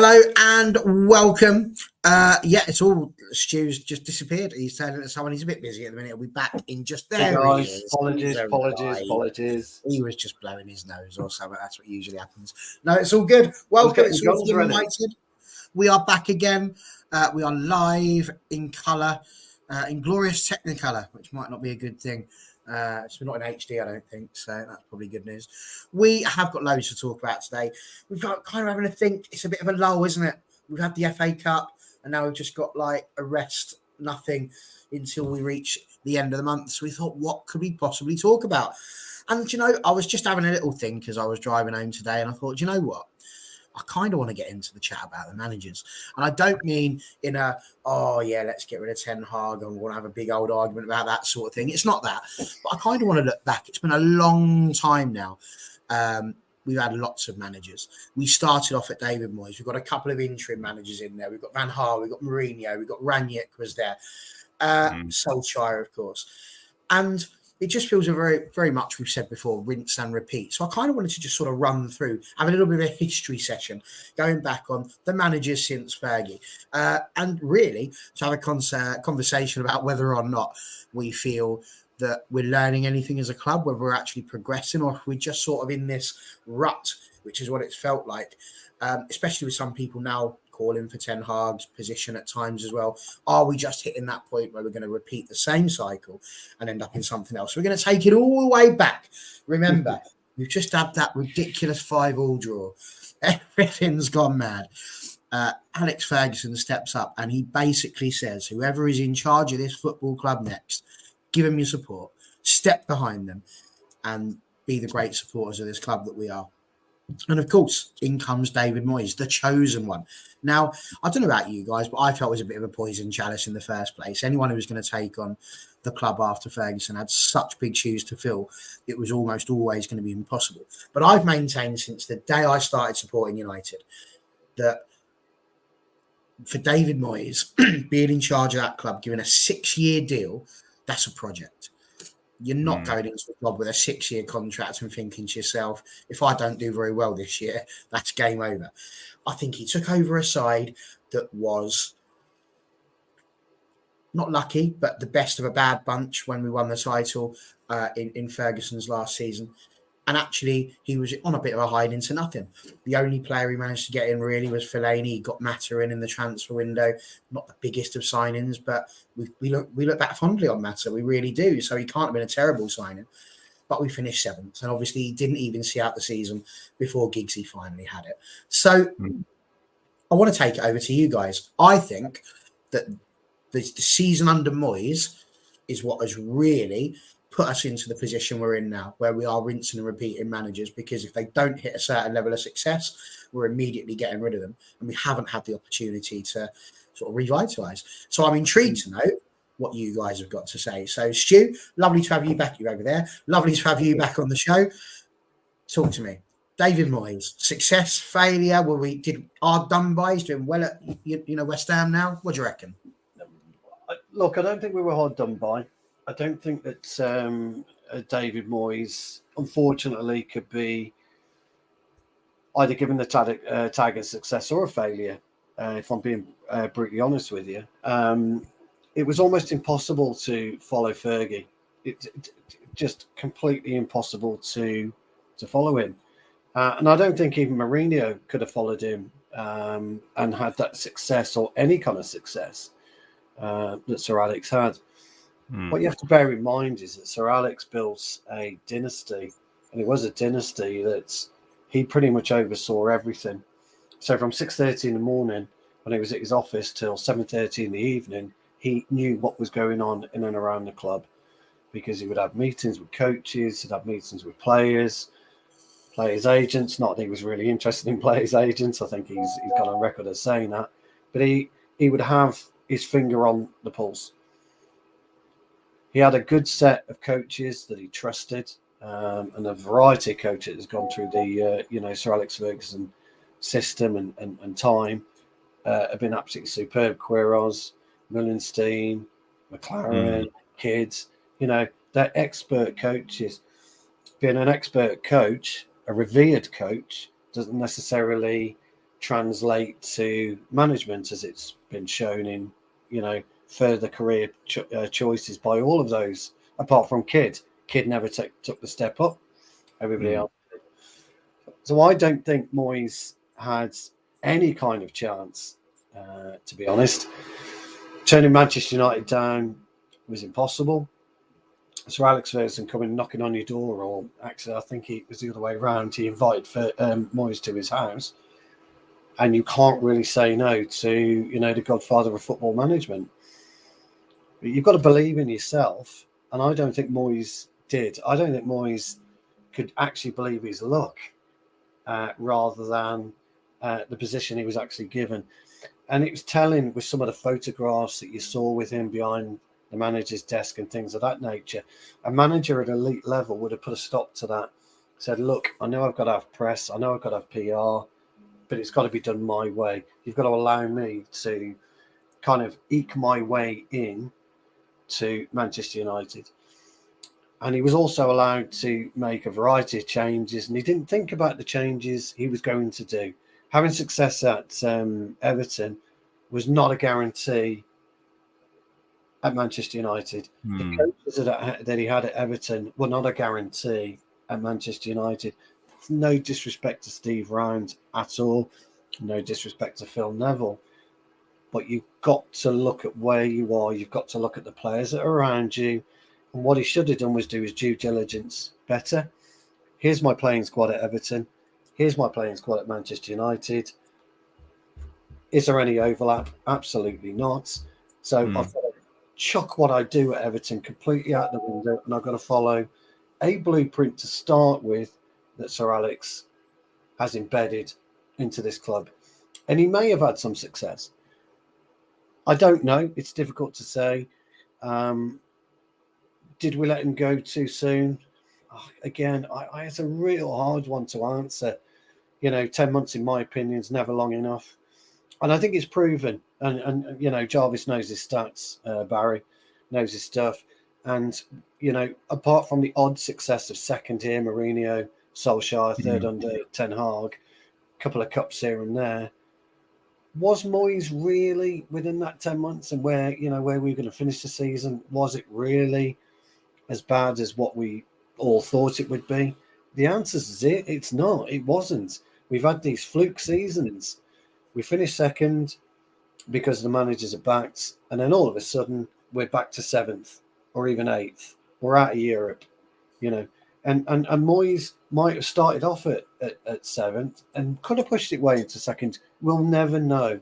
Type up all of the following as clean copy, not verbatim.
Hello and welcome. It's all Stu's just disappeared. He's telling us someone he's a bit busy at the minute. He'll be back in just there. Hey guys, he is. Apologies. He was just blowing his nose or something. That's what usually happens. No, it's all good. Welcome. It's all United. We are back again. We are live in colour, in glorious Technicolor, which might not be a good thing. It's not in HD, I don't think, so that's probably good news. We have got loads to talk about today. We've got kind of having a think. It's a bit of a lull, isn't it? We've had the FA Cup, and now we've just got like a rest, nothing until we reach the end of the month. So we thought, what could we possibly talk about? And, I was just having a little think as I was driving home today, and I thought, you know what? I kind of want to get into the chat about the managers. And I don't mean in a, let's get rid of Ten Hag and we want to have a big old argument about that sort of thing. It's not that. But I kind of want to look back. It's been a long time now. We've had lots of managers. We started off at David Moyes. We've got a couple of interim managers in there. We've got Van Gaal, we've got Mourinho, we've got Rangnick was there. Solskjaer, of course. And it just feels very, very much, we've said before, rinse and repeat. So I kind of wanted to just sort of run through, have a little bit of a history session, going back on the managers since Fergie. And really to have a conversation about whether or not we feel that we're learning anything as a club, whether we're actually progressing or if we're just sort of in this rut, which is what it's felt like, especially with some people now calling for Ten Hag's position at times as well. Are we just hitting that point where we're going to repeat the same cycle and end up in something else? We're going to take it all the way back. Remember, we've just had that ridiculous 5-5 draw. Everything's gone mad. Alex Ferguson steps up and he basically says, whoever is in charge of this football club next, give them your support, step behind them and be the great supporters of this club that we are. And of course, in comes David Moyes, the chosen one. Now, I don't know about you guys, but I felt it was a bit of a poison chalice in the first place. Anyone who was going to take on the club after Ferguson had such big shoes to fill, it was almost always going to be impossible. But I've maintained since the day I started supporting United that for David Moyes, being in charge of that club, given a 6-year deal, that's a project. You're not going into the club with a 6-year contract and thinking to yourself, if I don't do very well this year, that's game over. I think he took over a side that was not lucky, but the best of a bad bunch when we won the title in Ferguson's last season. And actually, he was on a bit of a hide into nothing. The only player he managed to get in really was Fellaini. He got Mata in the transfer window. Not the biggest of signings, but we look back fondly on Mata. We really do. So he can't have been a terrible signing. But we finished 7th. And obviously, he didn't even see out the season before Giggsy finally had it. So I want to take it over to you guys. I think that the season under Moyes is what has really put us into the position we're in now, where we are rinsing and repeating managers, because if they don't hit a certain level of success, we're immediately getting rid of them. And we haven't had the opportunity to sort of revitalise. So I'm intrigued to know what you guys have got to say. So Stu, lovely to have you back. You're over there. Lovely to have you back on the show. Talk to me. David Moyes, success, failure? Did our done bys doing well at West Ham now? What do you reckon? Look, I don't think we were hard done by. I don't think that David Moyes, unfortunately, could be either given the tag of success or a failure, if I'm being brutally honest with you. It was almost impossible to follow Fergie. It just completely impossible to follow him. And I don't think even Mourinho could have followed him and had that success or any kind of success that Sir Alex had. What you have to bear in mind is that Sir Alex built a dynasty, and it was a dynasty that he pretty much oversaw everything. So from 6:30 in the morning, when he was at his office, till 7:30 in the evening, he knew what was going on in and around the club, because he would have meetings with coaches, he'd have meetings with players agents. Not that he was really interested in players agents. I think he's got on record as saying that, but he would have his finger on the pulse. He had a good set of coaches that he trusted, and a variety of coaches has gone through the Sir Alex Ferguson system and time have been absolutely superb. Quiros, Millenstein, McLaren, Kids, they're expert coaches. Being an expert coach, a revered coach, doesn't necessarily translate to management, as it's been shown in, further career choices by all of those, apart from Kidd. Kidd never took the step up. Everybody else did. So I don't think Moyes had any kind of chance, to be honest. Turning Manchester United down was impossible. Sir Alex Ferguson coming knocking on your door, or actually I think it was the other way around. He invited Moyes to his house, and you can't really say no to the godfather of football management. But you've got to believe in yourself, and I don't think Moyes did. I don't think Moyes could actually believe his luck, rather than the position he was actually given. And it was telling with some of the photographs that you saw with him behind the manager's desk and things of that nature. A manager at elite level would have put a stop to that. Said, look, I know I've got to have press, I know I've got to have PR, but it's got to be done my way. You've got to allow me to kind of eke my way in to Manchester United. And he was also allowed to make a variety of changes, and he didn't think about the changes he was going to do. Having success at Everton was not a guarantee at Manchester United. The coaches that he had at Everton were not a guarantee at Manchester United. No disrespect to Steve Round at all. No disrespect to Phil Neville. But you've got to look at where you are. You've got to look at the players that are around you. And what he should have done was do his due diligence better. Here's my playing squad at Everton. Here's my playing squad at Manchester United. Is there any overlap? Absolutely not. So I've got to chuck what I do at Everton completely out the window, and I've got to follow a blueprint to start with that Sir Alex has embedded into this club. And he may have had some success. I don't know. It's difficult to say. Did we let him go too soon? Again, it's a real hard one to answer. 10 months, in my opinion, is never long enough. And I think it's proven. And Jarvis knows his stats, Barry knows his stuff. And, apart from the odd success of second here, Mourinho, Solskjaer, third under Ten Hag, a couple of cups here and there, was Moyes really within that 10 months and where we were going to finish the season? Was it really as bad as what we all thought it would be? The answer is it's not. It wasn't. We've had these fluke seasons. We finished second because the managers are backed, and then all of a sudden we're back to 7th or even 8th. We're out of Europe, And Moyes might have started off at 7th and could have pushed it way into 2nd. We'll never know.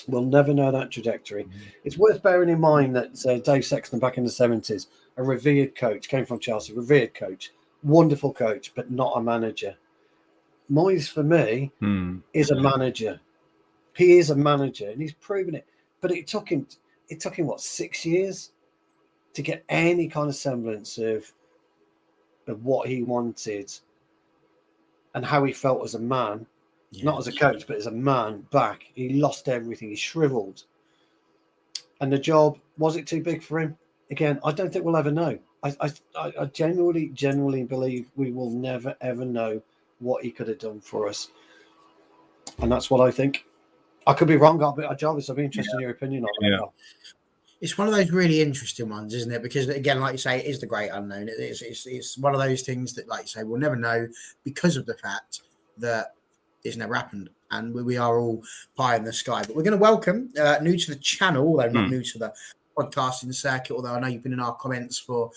We'll never know that trajectory. It's worth bearing in mind that Dave Sexton back in the 70s, a revered coach, came from Chelsea, revered coach, wonderful coach, but not a manager. Moyes, for me, is a manager. He is a manager, and he's proven it. But it took him what, 6 years to get any kind of semblance of what he wanted and how he felt as a man, not as a coach, but as a man back. He lost everything. He shriveled. And the job, was it too big for him? Again, I don't think we'll ever know. I genuinely believe we will never, ever know what he could have done for us. And that's what I think. I could be wrong, Jarvis. I'd be interested in your opinion on that. It's one of those really interesting ones, isn't it? Because again, like you say, it is the great unknown. It's one of those things that, like you say, we'll never know because of the fact that it's never happened, and we are all pie in the sky. But we're going to welcome new to the channel, although not new to the podcasting circuit. Although I know you've been in our comments for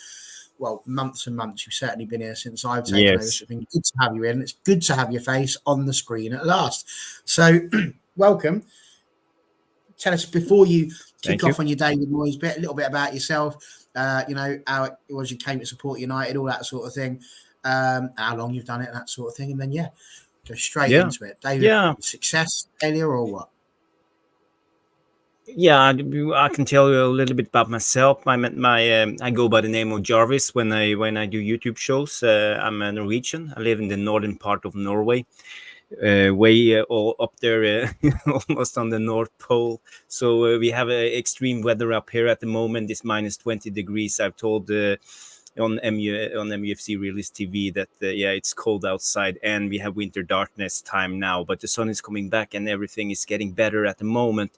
months and months. You've certainly been here since I've taken over. It's been good to have you in. It's good to have your face on the screen at last. So welcome. Tell us before you kick off on your David Moyes bit, a little bit about yourself, how it was you came to support United, all that sort of thing, how long you've done it, that sort of thing, and then go straight into it. David, success, failure, or what? Yeah, I can tell you a little bit about myself. I go by the name of Jarvis when I do YouTube shows. I'm a Norwegian. I live in the northern part of Norway. Way all up there, almost on the North Pole. So we have extreme weather up here at the moment. It's minus 20 degrees. I've told on MUFC Realist TV that it's cold outside and we have winter darkness time now, but the sun is coming back and everything is getting better at the moment.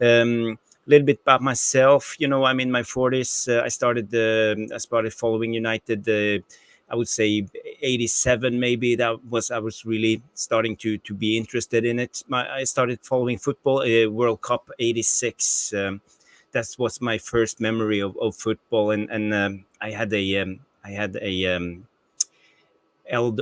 A little bit about myself, I'm in my 40s. I started following United. I would say 87, maybe. I was really starting to be interested in it. I started following football, World Cup '86. That was my first memory of football, and I had a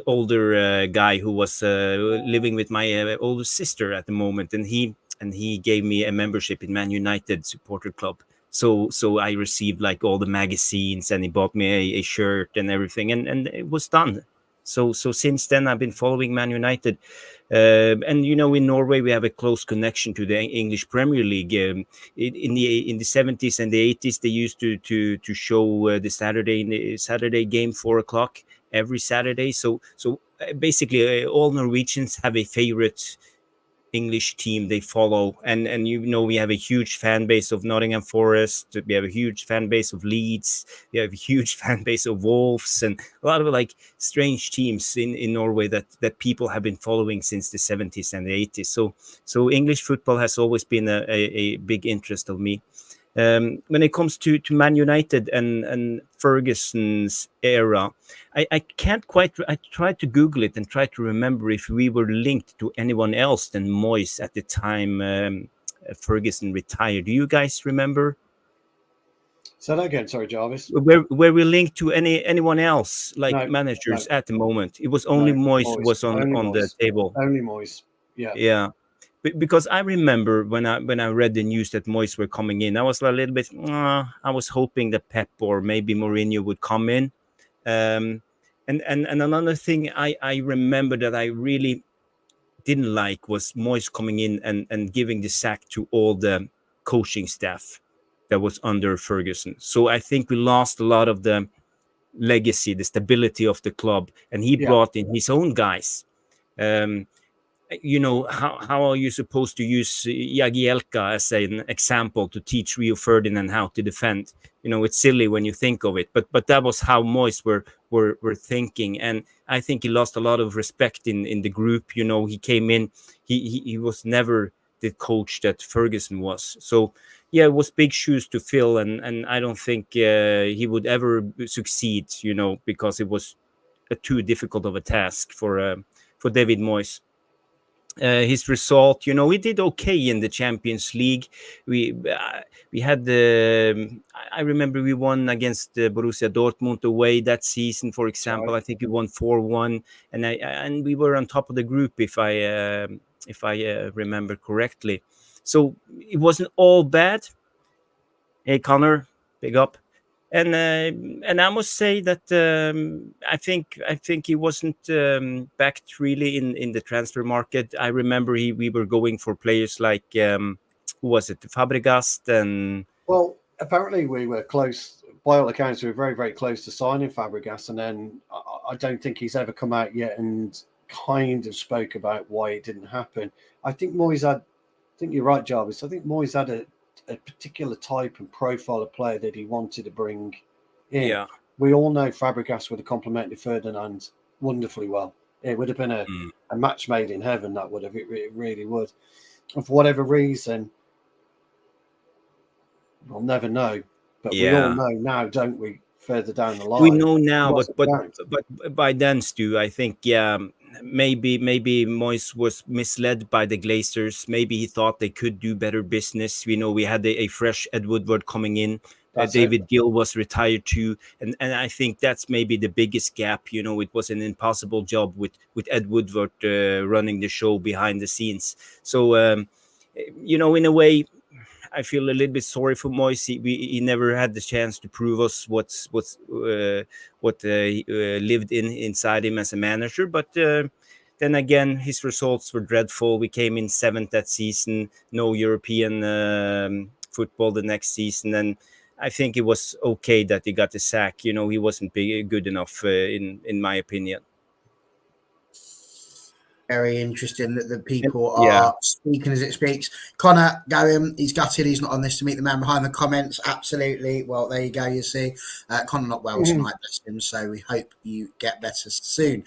older guy who was living with my older sister at the moment, and he gave me a membership in Man United supporter club. So I received like all the magazines, and he bought me a shirt and everything, and it was done. So since then I've been following Man United, and in Norway we have a close connection to the English Premier League. In the 70s and the 80s they used to show the Saturday game 4 o'clock every Saturday. So basically all Norwegians have a favorite English team they follow, and we have a huge fan base of Nottingham Forest, we have a huge fan base of Leeds, we have a huge fan base of Wolves, and a lot of like strange teams in Norway that people have been following since the 70s and the 80s. So English football has always been a big interest of me. When it comes to Man United and Ferguson's era, I can't quite. I tried to Google it and try to remember if we were linked to anyone else than Moyes at the time Ferguson retired. Do you guys remember? Say that again, sorry, Jarvis. Were we linked to anyone else, like No, managers at the moment? It was only Moyes was on the table. Only Moyes. Yeah. Yeah. Because I remember when I read the news that Moyes were coming in, I was a little bit. I was hoping that Pep or maybe Mourinho would come in. And another thing I remember that I really didn't like was Moyes coming in and giving the sack to all the coaching staff that was under Ferguson. So I think we lost a lot of the legacy, the stability of the club, and he brought in his own guys. How are you supposed to use Jagielka as an example to teach Rio Ferdinand how to defend? It's silly when you think of it, but that was how Moyes were thinking, and I think he lost a lot of respect in the group. He came in, he was never the coach that Ferguson was. So yeah, it was big shoes to fill, and I don't think he would ever succeed. Because it was too difficult of a task for David Moyes. His result, we did okay in the Champions League. We had I remember we won against Borussia Dortmund away that season, for example. I think we won 4-1, and we were on top of the group if I remember correctly. So it wasn't all bad. Hey Connor, big up. And I must say that I think he wasn't backed really in the transfer market. I remember we were going for players like who was it, Fabregas, and well, apparently we were close. By all accounts, we were very, very close to signing Fabregas, and then I don't think he's ever come out yet and kind of spoke about why it didn't happen. I think Moyes had. I think you're right, Jarvis. I think Moyes had a particular type and profile of player that he wanted to bring in. Yeah. We all know Fabregas would have complemented Ferdinand wonderfully well. It would have been a match made in heaven, that would have. It really would. And for whatever reason, we'll never know. But we all know now, don't we, further down the line? We know now, but by then, Stu, I think, maybe Moyes was misled by the Glazers. Maybe he thought they could do better business. We had a fresh Ed Woodward coming in. David Gill was retired too, and I think that's maybe the biggest gap. It was an impossible job with Ed Woodward running the show behind the scenes. So in a way, I feel a little bit sorry for Moyes. He never had the chance to prove us what lived inside him as a manager. But then again, his results were dreadful. We came in 7th that season, no European football the next season, and I think it was okay that he got the sack. He wasn't good enough, in my opinion. Very interesting that the people are speaking as it speaks. Connor going, he's gutted he's not on this to meet the man behind the comments. Absolutely. Well, there you go. You see, Connor not well tonight, bless him. So we hope you get better soon.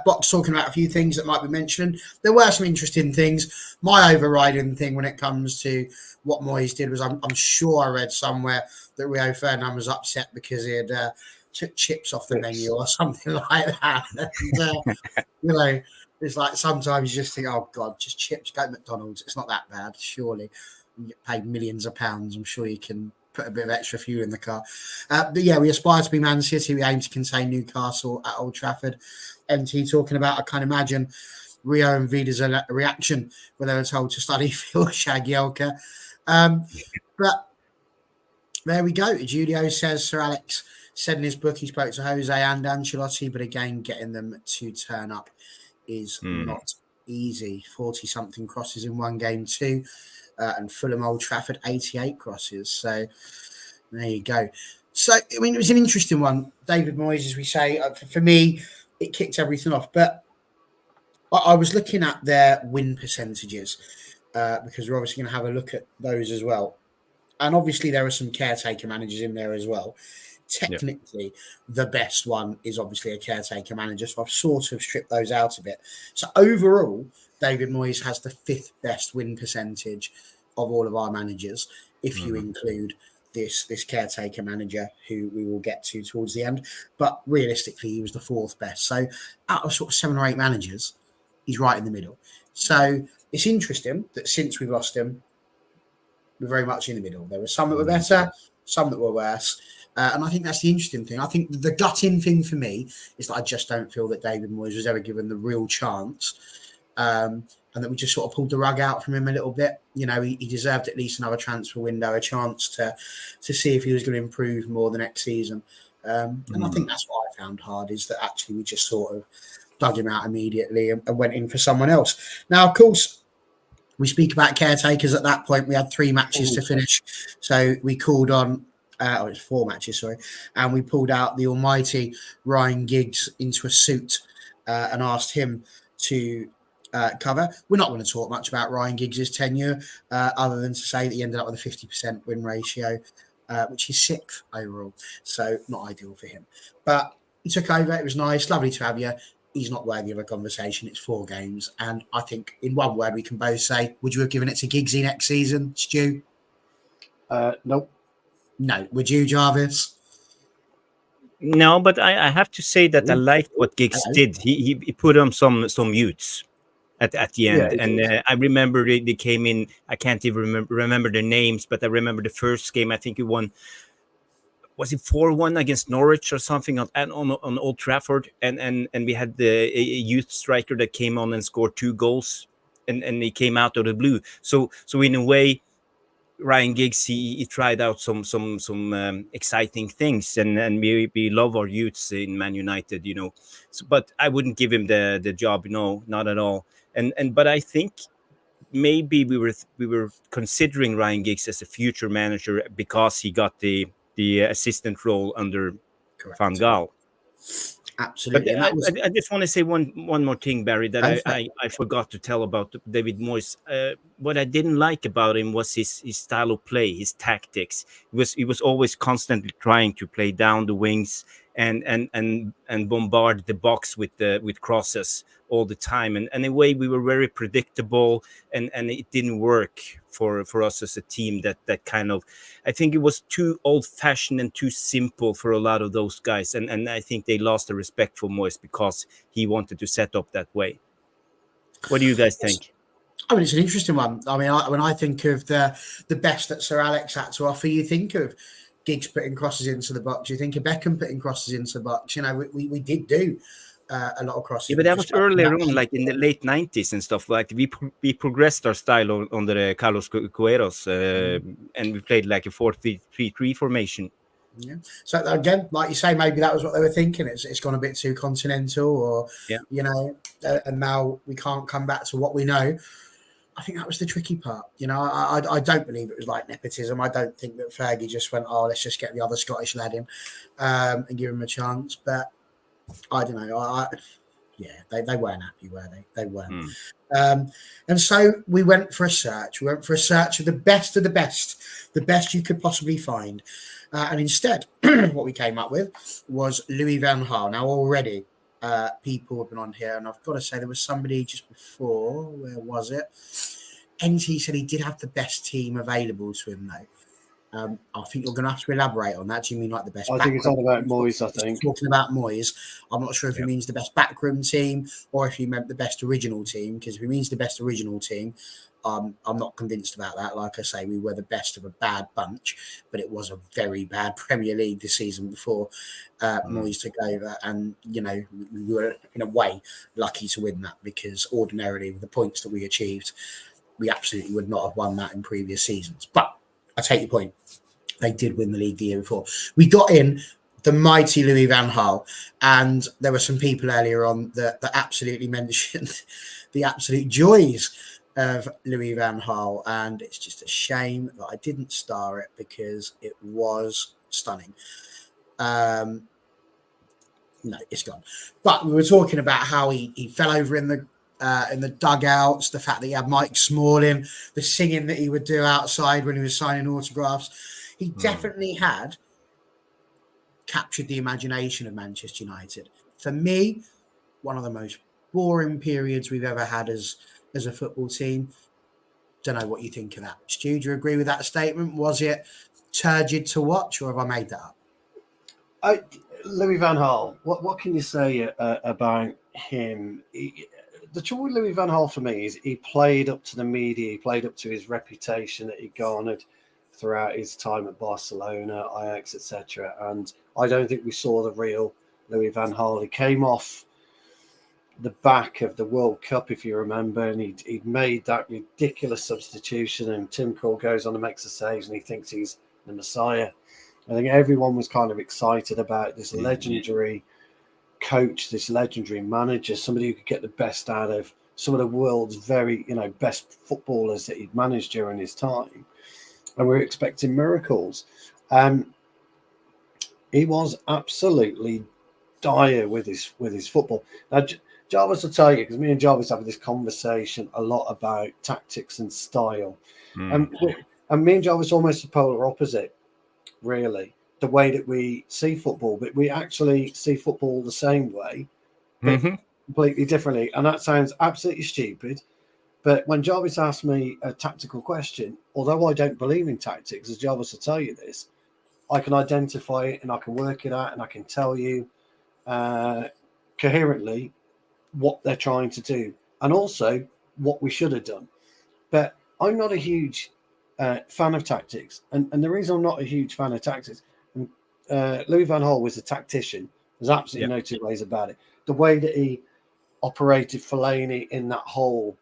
Box talking about a few things that might be mentioned. There were some interesting things. My overriding thing when it comes to what Moyes did was I'm sure I read somewhere that Rio Ferdinand was upset because he had took chips off the menu or something like that. And, it's like sometimes you just think, oh God, just chips, go to McDonald's. It's not that bad, surely. You get paid millions of pounds. I'm sure you can put a bit of extra fuel in the car. But yeah, we aspire to be Man City. We aim to contain Newcastle at Old Trafford. MT talking about, I can't imagine Rio and Vida's reaction when they were told to study Phil Shagielka. But there we go. Julio says Sir Alex said in his book he spoke to Jose and Ancelotti, but again, getting them to turn up is not easy. 40-something crosses in one game too, and Fulham Old Trafford 88 crosses. So there you go. So I mean, it was an interesting one. David Moyes, as we say, for me, it kicked everything off. But I was looking at their win percentages because we're obviously going to have a look at those as well. And obviously, there are some caretaker managers in there as well. Technically, the best one is obviously a caretaker manager. So I've sort of stripped those out a bit. So overall, David Moyes has the 5th best win percentage of all of our managers, if you include this caretaker manager, who we will get to towards the end. But realistically, he was the 4th best. So out of sort of 7 or 8 managers, he's right in the middle. So it's interesting that since we've lost him, we're very much in the middle. There were some that were better, some that were worse. And I think that's the interesting thing. I think the gutting thing for me is that I just don't feel that David Moyes was ever given the real chance, and that we just sort of pulled the rug out from him a little bit. You know, he deserved at least another transfer window, a chance to see if he was going to improve more the next season. And I think that's what I found hard, is that actually we just sort of dug him out immediately and went in for someone else. Now, of course, we speak about caretakers at that point. We had 3 matches to finish. So we called on, it's 4 matches, sorry. And we pulled out the almighty Ryan Giggs into a suit and asked him to cover. We're not going to talk much about Ryan Giggs' tenure, other than to say that he ended up with a 50% win ratio, which is 6th overall. So not ideal for him. But he took over. It was nice. Lovely to have you. He's not worthy of a conversation. It's 4 games. And I think in one word we can both say, would you have given it to Giggsy next season, Stu? Nope. No. Would you, Jarvis? No, but I have to say that I liked what Giggs did. He put on some youths at the end. I remember they came in. I can't even remember their names, but I remember the first game. I think he won. Was it 4-1 against Norwich or something on Old Trafford? And we had a youth striker that came on and scored 2 goals, and he came out of the blue. So in a way, Ryan Giggs he tried out some exciting things, and we love our youths in Man United, you know. So, but I wouldn't give him the job, no, not at all. But I think maybe we were considering Ryan Giggs as a future manager because he got the assistant role under Van Gaal. Absolutely. But I just want to say one more thing, Barry, that I forgot to tell about David Moyes. What I didn't like about him was his style of play, his tactics. He was always constantly trying to play down the wings and bombard the box with crosses all the time. And in a way, we were very predictable, and it didn't work for us as a team. That kind of, I think it was too old-fashioned and too simple for a lot of those guys. And I think they lost the respect for Moyes because he wanted to set up that way. What do you guys think? I mean, it's an interesting one. I mean, when I think of the best that Sir Alex had to offer, you think of Giggs putting crosses into the box. You think of Beckham putting crosses into the box. You know, we did do a lot of crosses. Yeah, but that was earlier on, like in the late 90s and stuff. Like we progressed our style under the Carlos Queiroz, and we played like a 4-3-3 formation. Yeah. So again, like you say, maybe that was what they were thinking. It's gone a bit too continental, or you know, and now we can't come back to what we know. I think that was the tricky part. You know, I don't believe it was like nepotism. I don't think that Fergie just went, oh, let's just get the other Scottish lad in and give him a chance. But I don't know. Yeah, they weren't happy, were they? They weren't. And so we went for a search. We went for a search of the best, the best you could possibly find. And instead, what we came up with was Louis van Gaal. Now, already people have been on here, and I've got to say there was somebody just before. Where was it? NT said he did have the best team available to him, though. I think you're going to have to elaborate on that. Do you mean like the best? I think it's all about Moyes. I think talking about Moyes. I'm not sure if he means the best backroom team or if he meant the best original team. Because if he means the best original team, I'm not convinced about that. Like I say, we were the best of a bad bunch, but it was a very bad Premier League this season before Moyes took over. And you know, we were in a way lucky to win that because ordinarily with the points that we achieved, we absolutely would not have won that in previous seasons. But I take your point. They did win the league the year before. We got in the mighty Louis van Gaal, and there were some people earlier on that absolutely mentioned the absolute joys of Louis van Gaal, and it's just a shame that I didn't star it because it was stunning. No, it's gone. But we were talking about how he fell over in the dugouts, the fact that he had Mike Smalling, the singing that he would do outside when he was signing autographs. He definitely had captured the imagination of Manchester United. For me, one of the most boring periods we've ever had as a football team. Don't know what you think of that. Stu, do you agree with that statement? Was it turgid to watch, or have I made that up? Louis van Gaal, what can you say about him? The trouble with Louis van Gaal for me is he played up to the media, he played up to his reputation that he garnered throughout his time at Barcelona, Ajax, etc. And I don't think we saw the real Louis van Gaal. He came off the back of the World Cup, if you remember, and he'd made that ridiculous substitution, and Tim Krul goes on and makes a save, and he thinks he's the Messiah. I think everyone was kind of excited about this legendary coach, this legendary manager, somebody who could get the best out of some of the world's very, best footballers that he'd managed during his time. And we were expecting miracles. He was absolutely dire with his football. Now, Jarvis will tell you, because me and Jarvis have this conversation a lot about tactics and style. And me and Jarvis are almost the polar opposite, really, the way that we see football. But we actually see football the same way, but completely differently. And that sounds absolutely stupid. But when Jarvis asked me a tactical question, although I don't believe in tactics, as Jarvis will tell you this, I can identify it and I can work it out and I can tell you coherently what they're trying to do and also what we should have done. But I'm not a huge fan of tactics. And the reason I'm not a huge fan of tactics, Louis van Gaal was a tactician. There's absolutely no two ways about it. The way that he operated Fellaini in that hole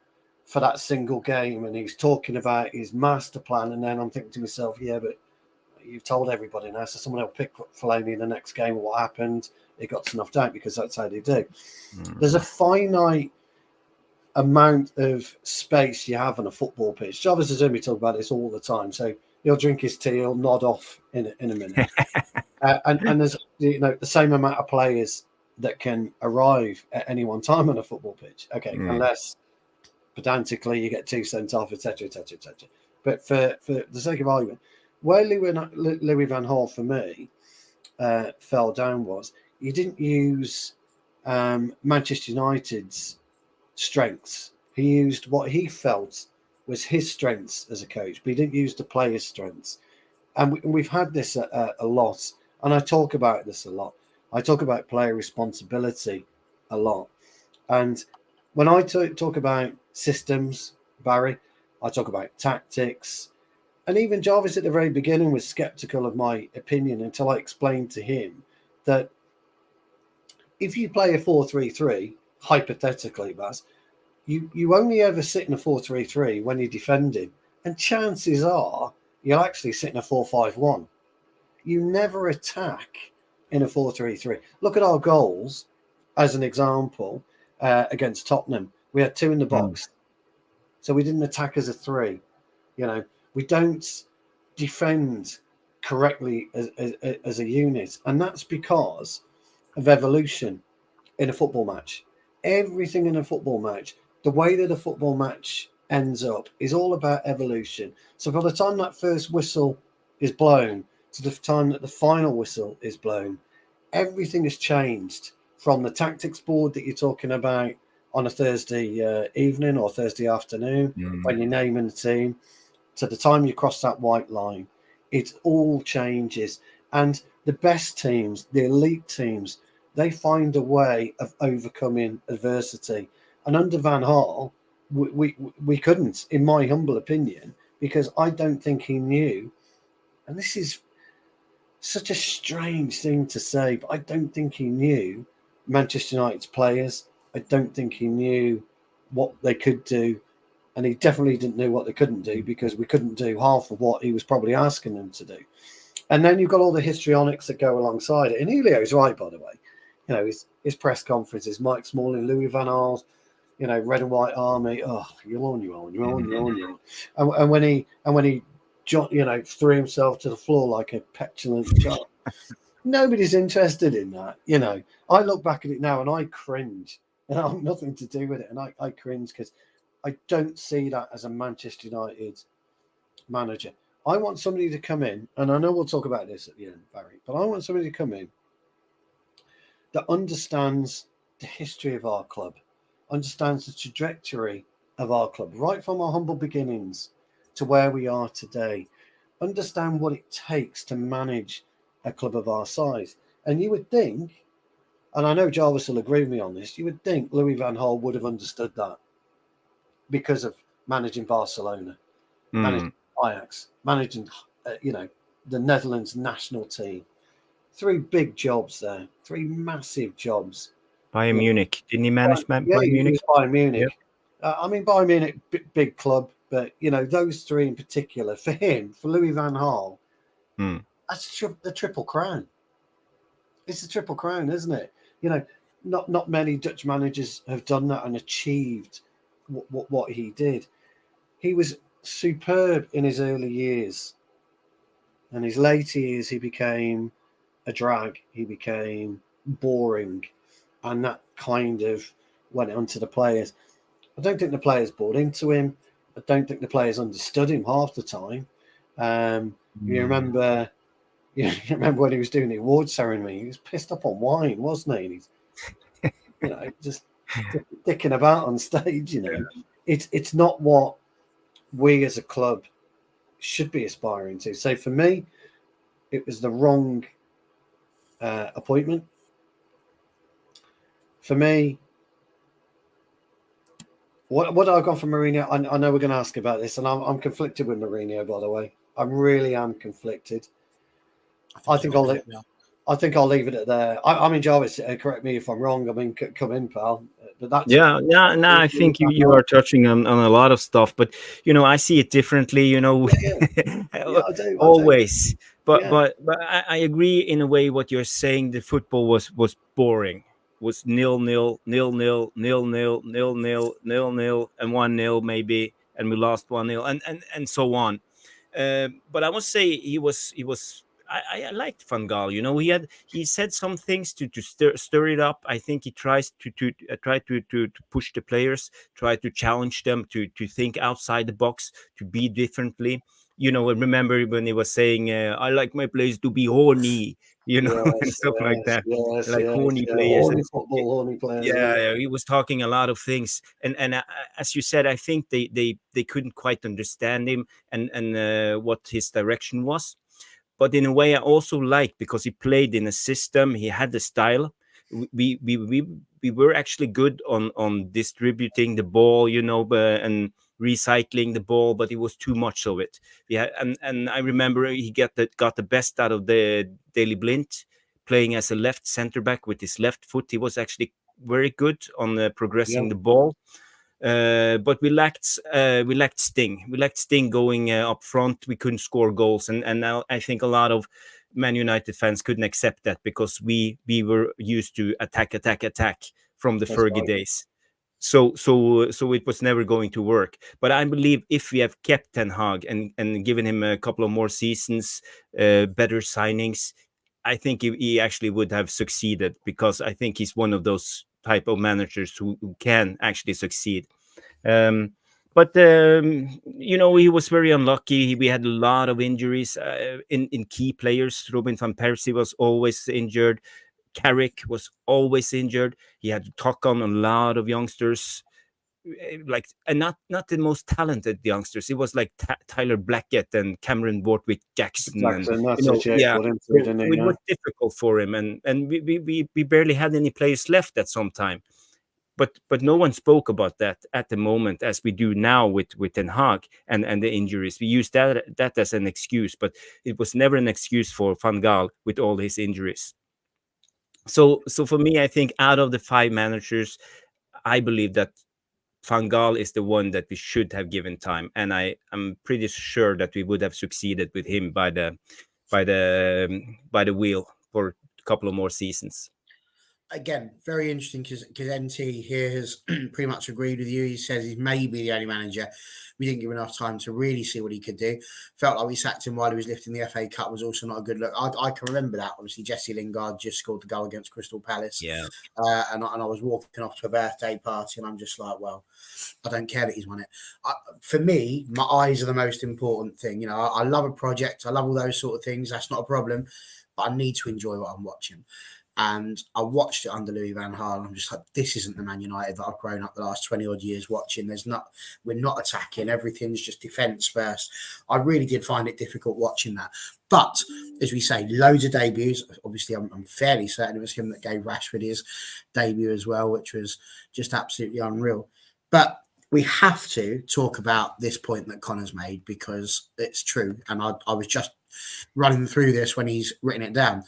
for that single game, and he's talking about his master plan, and then I'm thinking to myself, yeah, but you've told everybody now, so someone will pick Fellaini in the next game. What happened? It got snuffed out because that's how they do. There's a finite amount of space you have on a football pitch. Jarvis has heard me talk about this all the time, so he'll drink his tea, he'll nod off in a minute. And there's the same amount of players that can arrive at any one time on a football pitch. Okay, unless pedantically you get 2 sent off, etc., etc., etc. But for the sake of argument, where Louis van Gaal for me fell down was he didn't use Manchester United's strengths. He used what he felt was his strengths as a coach, but he didn't use the players' strengths. And we've had this a lot, and I talk about this a lot. I talk about player responsibility a lot. And when I talk about systems, Barry, I talk about tactics. And even Jarvis at the very beginning was skeptical of my opinion until I explained to him that if you play a 4-3-3, hypothetically, Baz, you only ever sit in a 4-3-3 when you're defending. And chances are you'll actually sit in a 4-5-1. You never attack in a 4-3-3. Look at our goals as an example against Tottenham. We had 2 in the box. So we didn't attack as a 3. We don't defend correctly as a unit. And that's because of evolution in a football match. everything in a football match, the way that a football match ends up is all about evolution. So by the time that first whistle is blown to the time that the final whistle is blown, everything has changed from the tactics board that you're talking about on a Thursday evening or Thursday afternoon when you're naming the team to the time you cross that white line. It all changes. And the best teams, the elite teams, they find a way of overcoming adversity. And under Van Gaal, we couldn't, in my humble opinion, because I don't think he knew, and this is such a strange thing to say, but I don't think he knew Manchester United's players. I don't think he knew what they could do, and he definitely didn't know what they couldn't do, because we couldn't do half of what he was probably asking them to do. And then you've got all the histrionics that go alongside it. And Elio's right, by the way. You know, his press conferences, Mike Smalling, Louis Van Gaal's, you know, Red and White Army. Oh, you're on. And when he, you know, threw himself to the floor like a petulant child. Nobody's interested in that. You know, I look back at it now and I cringe. And I have nothing to do with it. And I cringe because I don't see that as a Manchester United manager. I want somebody to come in, and I know we'll talk about this at the end, Barry, but I want somebody to come in that understands the history of our club, understands the trajectory of our club, right from our humble beginnings to where we are today, understand what it takes to manage a club of our size. And you would think, and I know Jarvis will agree with me on this, you would think Louis Van Gaal would have understood that because of managing Barcelona, managing Ajax, managing, you know, the Netherlands national team. 3 big jobs there, 3 massive jobs. Bayern Munich. Didn't he manage Bayern Munich? Bayern Munich. Yeah. I mean, Bayern Munich, big club, but, you know, those 3 in particular, for him, for Louis Van Gaal, that's the Triple Crown. It's the Triple Crown, isn't it? You know, not many Dutch managers have done that and achieved what he did. He was superb in his early years. In his later years, he became a drag. He became boring. And that kind of went onto the players. I don't think the players bought into him. I don't think the players understood him half the time. You remember when he was doing the award ceremony, he was pissed up on wine, wasn't he? And he's, you know, just dicking about on stage, you know. It's not what we as a club should be aspiring to. So for me, it was the wrong appointment. For me, what I've gone for Mourinho, I know we're going to ask about this, and I'm conflicted with Mourinho, by the way. I really am conflicted. I think I'll leave it at there. I mean, Jarvis, correct me if I'm wrong. I mean, come in, pal. But that's I think you are touching on a lot of stuff, but you know, I see it differently. You know, I do. Always. But I agree in a way what you're saying. The football was boring. Was 0-0, 0-0, 0-0, 0-0, 0-0, and 1-0 maybe, and we lost 1-0, and so on. But I must say he was. I liked Van Gaal. You know, he said some things to stir it up. I think he tries to push the players, try to challenge them to think outside the box, to be differently. You know, I remember when he was saying, "I like my players to be horny," you know, and stuff like that, horny players, horny football, horny players. Yeah, he was talking a lot of things, and as you said, I think they couldn't quite understand him and what his direction was. But in a way, I also liked, because he played in a system. He had the style. We were actually good on distributing the ball, you know, and recycling the ball, but it was too much of it. Yeah, and I remember he got the best out of the Daley Blind, playing as a left center back with his left foot. He was actually very good on progressing the ball. But we lacked sting. We lacked sting going up front. We couldn't score goals, and now I think a lot of Man United fans couldn't accept that, because we were used to attack from the Fergie days. So it was never going to work. But I believe if we have kept Ten Hag and given him a couple of more seasons, better signings, I think he actually would have succeeded, because I think he's one of those type of managers who can actually succeed. But he was very unlucky. We had a lot of injuries in key players. Robin van Persie was always injured. Carrick was always injured. He had to talk on a lot of youngsters, and not the most talented youngsters. It was like Tyler Blackett and Cameron Borthwick-Jackson. It was difficult for him, and we barely had any players left at some time. But no one spoke about that at the moment, as we do now with Ten Hag and the injuries. We used that as an excuse, but it was never an excuse for Van Gaal with all his injuries. So for me, I think out of the 5 managers, I believe that Van Gaal is the one that we should have given time, and I'm pretty sure that we would have succeeded with him by the wheel for a couple of more seasons. Again, very interesting because NT here has pretty much agreed with you. He says he's maybe the only manager we didn't give enough time to really see what he could do. Felt like we sacked him while he was lifting the FA Cup was also not a good look. I can remember that. Obviously, Jesse Lingard just scored the goal against Crystal Palace. Yeah. And I was walking off to a birthday party and I'm just like, well, I don't care that he's won it. For me, my eyes are the most important thing. I love a project. I love all those sort of things. That's not a problem. But I need to enjoy what I'm watching. And I watched it under Louis van Gaal, and I'm just like, this isn't the Man United that I've grown up the last 20 odd years watching. We're not attacking. Everything's just defence first. I really did find it difficult watching that. But as we say, loads of debuts. Obviously, I'm fairly certain it was him that gave Rashford his debut as well, which was just absolutely unreal. But we have to talk about this point that Connor's made because it's true. And I was just running through this when he's written it down.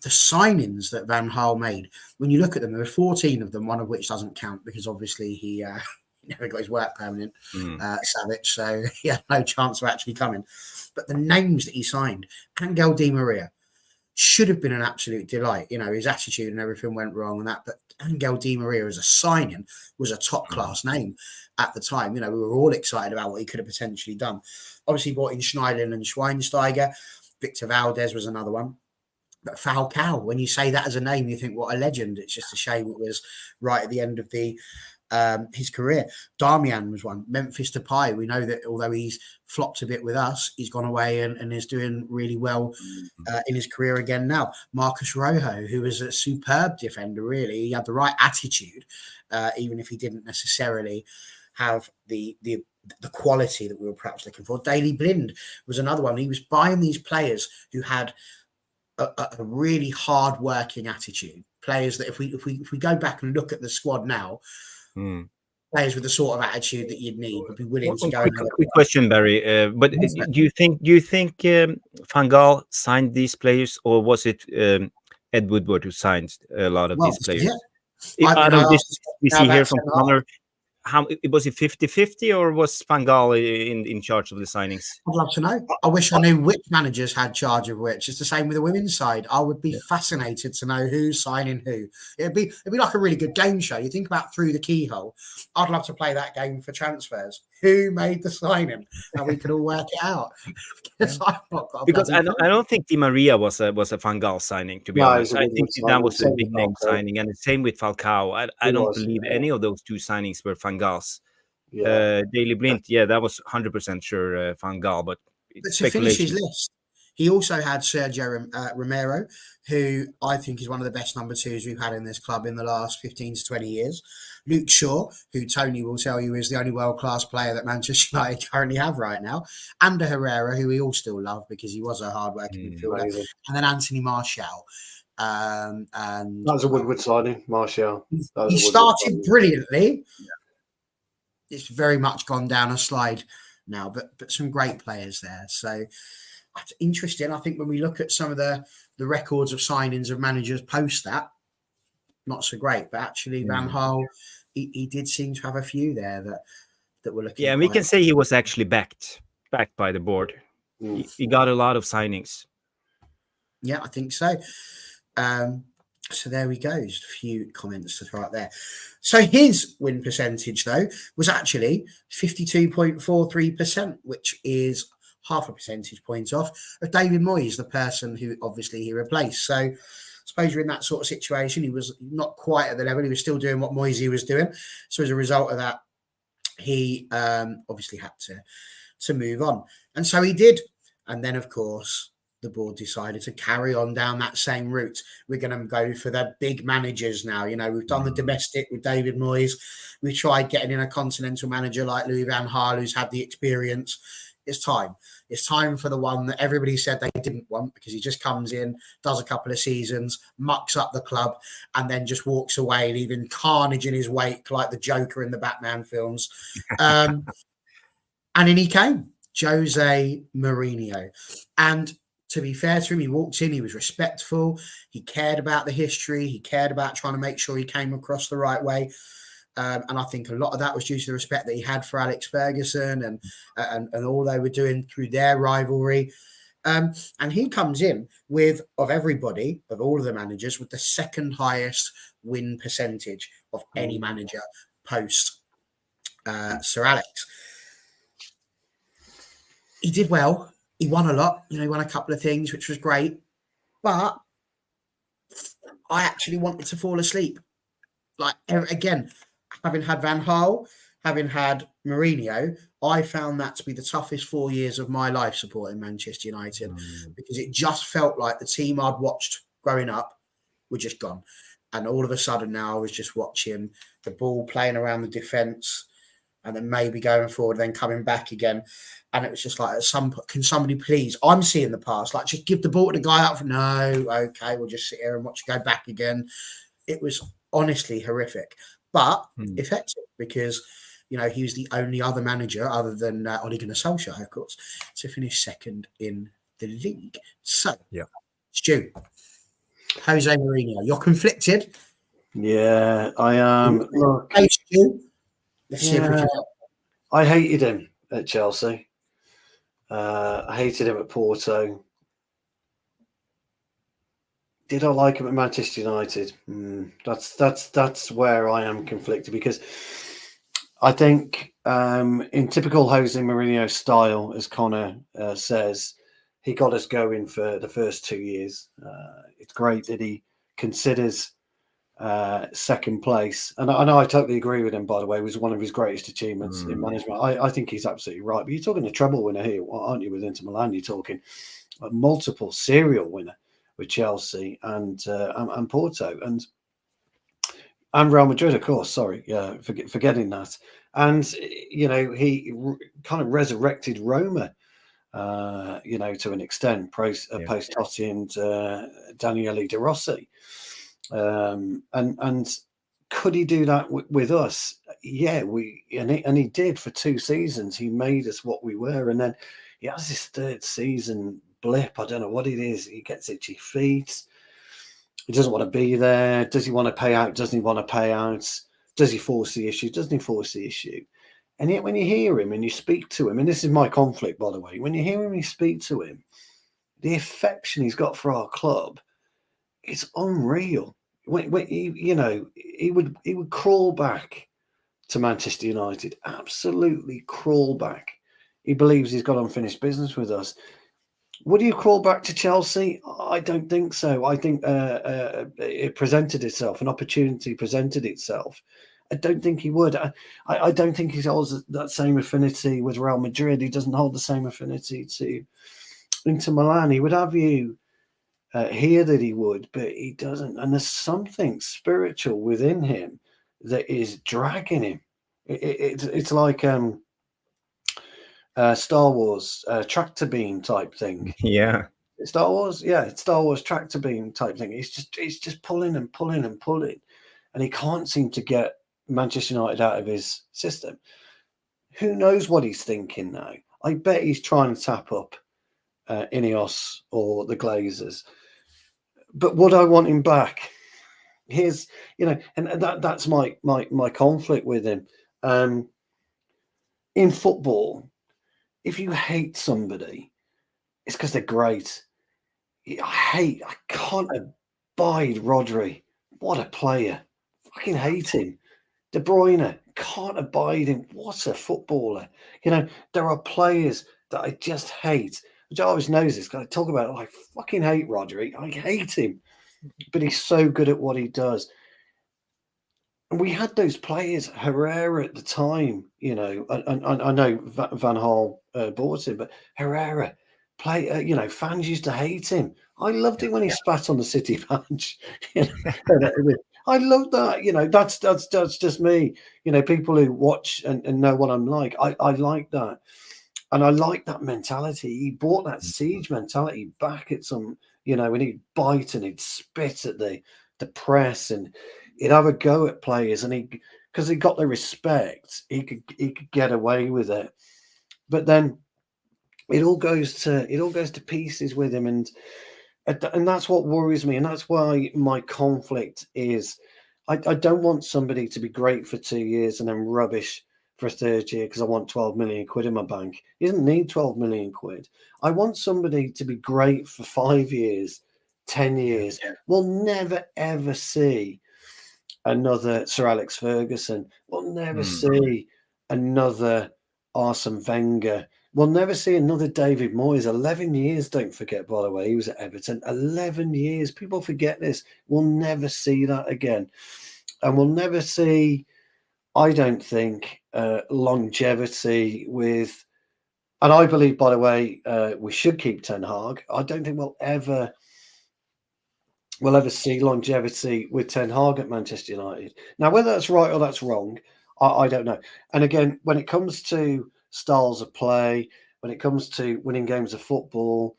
The signings that Van Gaal made, when you look at them, there were 14 of them, one of which doesn't count because obviously he never got his work permanent, Savic, so he had no chance of actually coming. But the names that he signed, Angel Di Maria, should have been an absolute delight. His attitude and everything went wrong and that, but Angel Di Maria as a signing was a top-class name at the time. We were all excited about what he could have potentially done. Obviously brought in Schneiderlin and Schweinsteiger. Victor Valdez was another one. But Falcao, when you say that as a name, you think, what a legend. It's just a shame it was right at the end of his career. Darmian was one. Memphis Depay, we know that although he's flopped a bit with us, he's gone away and is doing really well in his career again now. Marcus Rojo, who was a superb defender, really. He had the right attitude, even if he didn't necessarily have the quality that we were perhaps looking for. Daley Blind was another one. He was buying these players who had a really hard-working attitude. Players that if we go back and look at the squad now, players with the sort of attitude that you'd need would be willing to go. Quick question, Barry. But do you think Van Gaal signed these players, or was it Ed Woodward who signed a lot of these players? Yeah. Out of this, we see here from Connor. How was it 50-50 or was Van Gaal in charge of the signings? I'd love to know. I wish I knew which managers had charge of which. It's the same with the women's side. I would be fascinated to know who's signing who. It'd be like a really good game show. You think about Through the Keyhole. I'd love to play that game for transfers. Who made the signing? And we could all work it out. Because I don't think Di Maria was a Van Gaal signing, to be honest. I think that was a big name signing, and the same with Falcao. I don't believe any of those two signings were Van Gaal's. Daley Blind, that was 100% sure Van Gaal, but to finish his list, he also had Sergio Romero, who I think is one of the best number 2s we've had in this club in the last 15 to 20 years. Luke Shaw, who Tony will tell you is the only world-class player that Manchester United currently have right now. Ander Herrera, who we all still love because he was a hard-working midfielder. Amazing. And then Anthony Martial. And that was a Woodward signing, Martial. He started brilliantly. It's very much gone down a slide now, but some great players there. So that's interesting. I think when we look at some of the records of signings of managers post that, not so great. But actually, Van Gaal, he did seem to have a few there that were looking. Yeah, and we can say he was actually backed by the board. He got a lot of signings. Yeah, I think so. So there we go. Just a few comments to throw out there. So his win percentage, though, was actually 52.43%, which is half a percentage point off of David Moyes, the person who obviously he replaced. So suppose you're in that sort of situation. He was not quite at the level. He was still doing what Moisey was doing. So as a result of that, he obviously had to move on. And so he did. And then, of course, the board decided to carry on down that same route. We're going to go for the big managers now. You know, we've done the domestic with David Moyes. We tried getting in a continental manager like Louis van Gaal, who's had the experience. It's time. It's time for the one that everybody said they didn't want, because he just comes in, does a couple of seasons, mucks up the club, and then just walks away, leaving carnage in his wake like the Joker in the Batman films. And in he came, Jose Mourinho. And to be fair to him, he walked in, he was respectful, he cared about the history, he cared about trying to make sure he came across the right way. And I think a lot of that was due to the respect that he had for Alex Ferguson and all they were doing through their rivalry. And he comes in with, of everybody, of all of the managers, with the second highest win percentage of any manager post Sir Alex. He did well. He won a lot. You know, he won a couple of things, which was great. But I actually wanted to fall asleep. Like, again, having had Van Gaal, having had Mourinho, I found that to be the toughest 4 years of my life supporting Manchester United, because it just felt like the team I'd watched growing up were just gone. And all of a sudden now I was just watching the ball playing around the defence and then maybe going forward, then coming back again. And it was just like, at some point, can somebody please, I'm seeing the pass, like just give the ball to the guy up for, no, okay, we'll just sit here and watch it go back again. It was honestly horrific, but effective, because, you know, he was the only other manager other than Ole Gunnar Solskjaer, of course, to finish second in the league. So, Stu, Jose Mourinho, you're conflicted. Yeah, I am. Look, hey, Stu. Let's see if we can. I hated him at Chelsea. I hated him at Porto. Did I like him at Manchester United? That's where I am conflicted, because I think in typical Jose Mourinho style, as Connor says, he got us going for the first 2 years. It's great that he considers second place. And I know I totally agree with him, by the way. It was one of his greatest achievements in management. I think he's absolutely right. But you're talking a treble winner here, aren't you, with Inter Milan? You're talking a multiple serial winner with Chelsea and Porto and Real Madrid, of course. Sorry, forgetting that. And you know, he kind of resurrected Roma, you know, to an extent, post Totti and Daniele De Rossi. And could he do that with us? Yeah, and he did for 2 seasons. He made us what we were, and then he has this third season blip. I don't know what it is. He gets itchy feet. He doesn't want to be there. Does he want to pay out? Doesn't he want to pay out? Does he force the issue? Doesn't he force the issue? And yet when you hear him and you speak to him, and this is my conflict, by the way, when you hear him and you speak to him, the affection he's got for our club, it's unreal. When he would crawl back to Manchester United, absolutely crawl back. He believes he's got unfinished business with us. Would he crawl back to Chelsea? I don't think so. I think it presented itself, an opportunity presented itself. I don't think he would. I don't think he holds that same affinity with Real Madrid. He doesn't hold the same affinity to Inter Milan. He would have you hear that he would, but he doesn't. And there's something spiritual within him that is dragging him. It's like Star Wars tractor beam type thing. Yeah. Star Wars, it's Star Wars tractor beam type thing. It's just pulling and pulling and pulling, and he can't seem to get Manchester United out of his system. Who knows what he's thinking now? I bet he's trying to tap up Ineos or the Glazers. But would I want him back? Here's, and that's my conflict with him. In football, if you hate somebody, it's because they're great. I can't abide Rodri. What a player. Fucking hate him. De Bruyne, can't abide him. What a footballer. There are players that I just hate. Jarvis knows this because I talk about it. I fucking hate Rodri. I hate him. but he's so good at what he does. And we had those players, Herrera at the time, you know, and I know Van Gaal bought him, but Herrera, fans used to hate him. I loved it when he spat on the City bench. I love that. You know, that's just me. You know, people who watch and know what I'm like. I like that. And I like that mentality. He brought that siege mentality back at some, you know, and he'd bite and he'd spit at the press, and he'd have a go at players, and because he got the respect, he could get away with it. But then it all goes to pieces with him, and that's what worries me, and that's why my conflict is. I don't want somebody to be great for 2 years and then rubbish for a third year because I want 12 million quid in my bank. He doesn't need 12 million quid. I want somebody to be great for 5 years, 10 years. We'll never, ever see another Sir Alex Ferguson. We'll never see another Arsene Wenger. We'll never see another David Moyes. 11 years, don't forget, by the way, he was at Everton. 11 years. People forget this. We'll never see that again. And we'll never see, I don't think, longevity with, and I believe, by the way, we should keep Ten Hag. I don't think we'll ever see longevity with Ten Hag at Manchester United. Now, whether that's right or that's wrong, I don't know. And again, when it comes to styles of play, when it comes to winning games of football,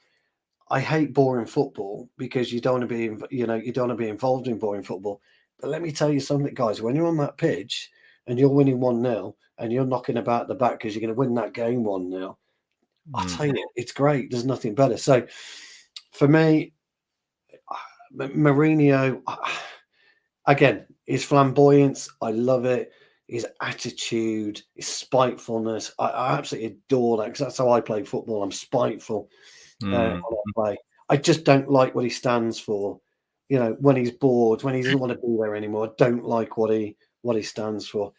I hate boring football because you don't want to be, you don't want to be involved in boring football. But let me tell you something, guys. When you're on that pitch and you're winning 1-0 and you're knocking about the back because you're going to win that game 1-0, I'll tell you, it's great. There's nothing better. So for me, Mourinho, again, his flamboyance, I love it. His attitude, his spitefulness, I absolutely adore that because that's how I play football. I'm spiteful when I play. I just don't like what he stands for. You know, when he's bored, when he doesn't want to be there anymore, I don't like what he stands for.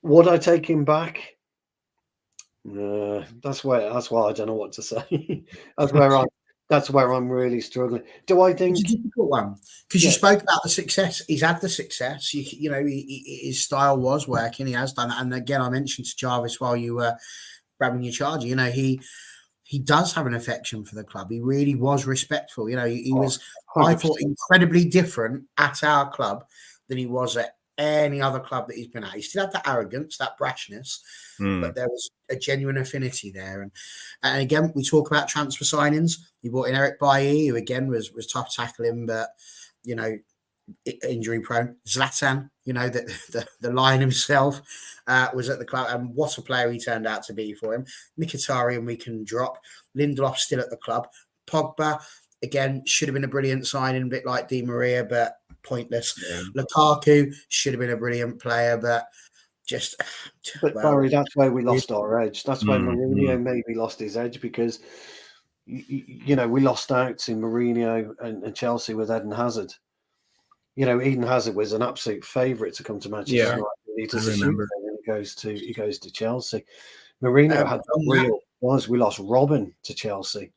Would I take him back? That's why I don't know what to say. That's where I'm really struggling. Do I think it's a difficult one? Because you spoke about the success. He's had the success. You know, his style was working. He has done that. And again, I mentioned to Jarvis while you were grabbing your charger. You know, he does have an affection for the club. He really was respectful. You know, he was, 100%. I thought, incredibly different at our club than he was at any other club that he's been at. He still had that arrogance, that brashness, but there was a genuine affinity there. And again, we talk about transfer signings. He brought in Eric Bailly, who again was tough tackling, but you know, injury prone. Zlatan, you know, the lion himself, was at the club, and what a player he turned out to be for him. Mkhitaryan we can drop. Lindelof still at the club. Pogba, again, should have been a brilliant signing, a bit like Di Maria, but pointless. Lukaku should have been a brilliant player, but just. But Barry, that's where we lost our edge. That's where Mourinho maybe lost his edge because, you know, we lost out to Mourinho and Chelsea with Eden Hazard. You know, Eden Hazard was an absolute favourite to come to Manchester United. I remember. And he goes to Chelsea. Mourinho had we lost Robin to Chelsea.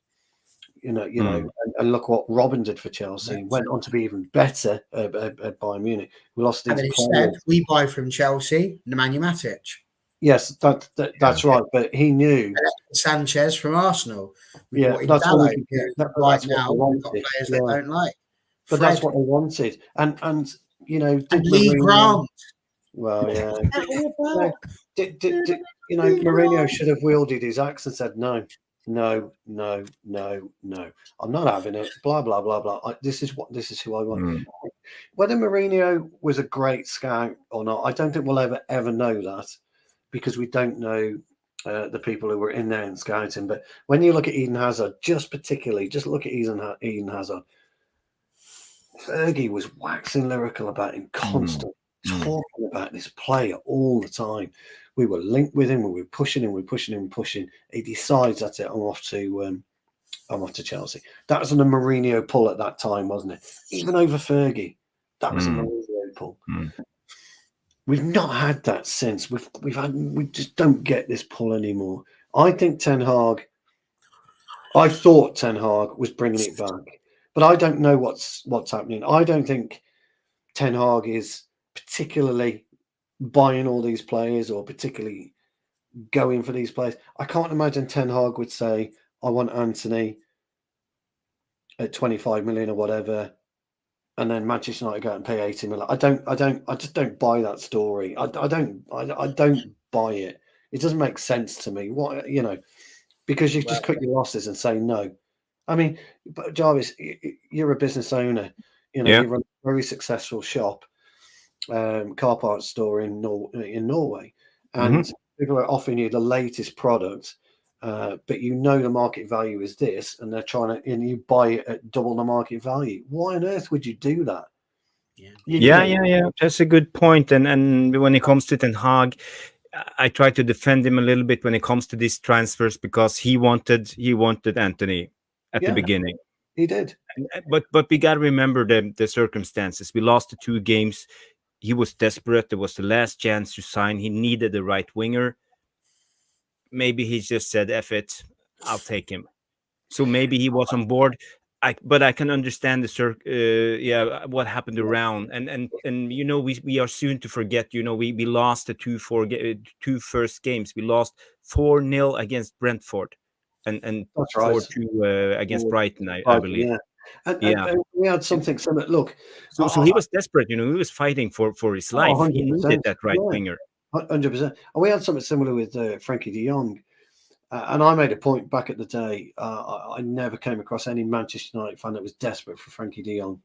You know, and look what Robin did for Chelsea. He went on to be even better at Bayern Munich. We lost these. And then instead, we buy from Chelsea, Nemanja Matic. Yes, that's right. But he knew Sanchez from Arsenal. That's what we could do. Right now, we've got players they don't like. But that's what they wanted, and you know, did Lee Grant. Well, yeah. You know, Mourinho should have wielded his axe and said no. I'm not having it. Blah blah blah blah. This is who I want. Whether Mourinho was a great scout or not, I don't think we'll ever know that because we don't know the people who were in there and scouting. But when you look at Eden Hazard, just look at Eden Hazard. Fergie was waxing lyrical about him constantly, talking about this player all the time. We were linked with him, we were pushing him. He decides that's it. I'm off to Chelsea. That was a Mourinho pull at that time, wasn't it? Even over Fergie, that was a Mourinho pull. We've not had that since. We just don't get this pull anymore. I thought Ten Hag was bringing it back. but I don't know what's happening. I don't think Ten Hag is particularly buying all these players or particularly going for these players. I can't imagine Ten Hag would say, I want Anthony at 25 million or whatever, and then Manchester United go out and pay 80 million. I just don't buy that story. I don't buy it. It doesn't make sense to me. What, because you just cut your losses and say no. I mean, but Jarvis, you're a business owner. You run a very successful shop, car parts store in Norway, and people are offering you the latest product, but the market value is this, and they're and you buy it at double the market value. Why on earth would you do that? Yeah. That's a good point. And when it comes to Ten Hag, I try to defend him a little bit when it comes to these transfers, because he wanted Anthony at the beginning. He did. But we got to remember the circumstances. We lost the 2 games. He was desperate. It was the last chance to sign. He needed the right winger. Maybe he just said, F it, I'll take him. So maybe he was on board. But I can understand what happened around. And we are soon to forget, we lost the 2 first games. We lost 4-0 against Brentford and 4-2 against Brighton, I believe. Yeah. And we had something similar. Look, so he was desperate. He was fighting for his life. 100%. He needed that right winger. 100%. And we had something similar with Frankie de Jong. And I made a point back at the day. I never came across any Manchester United fan that was desperate for Frankie de Jong.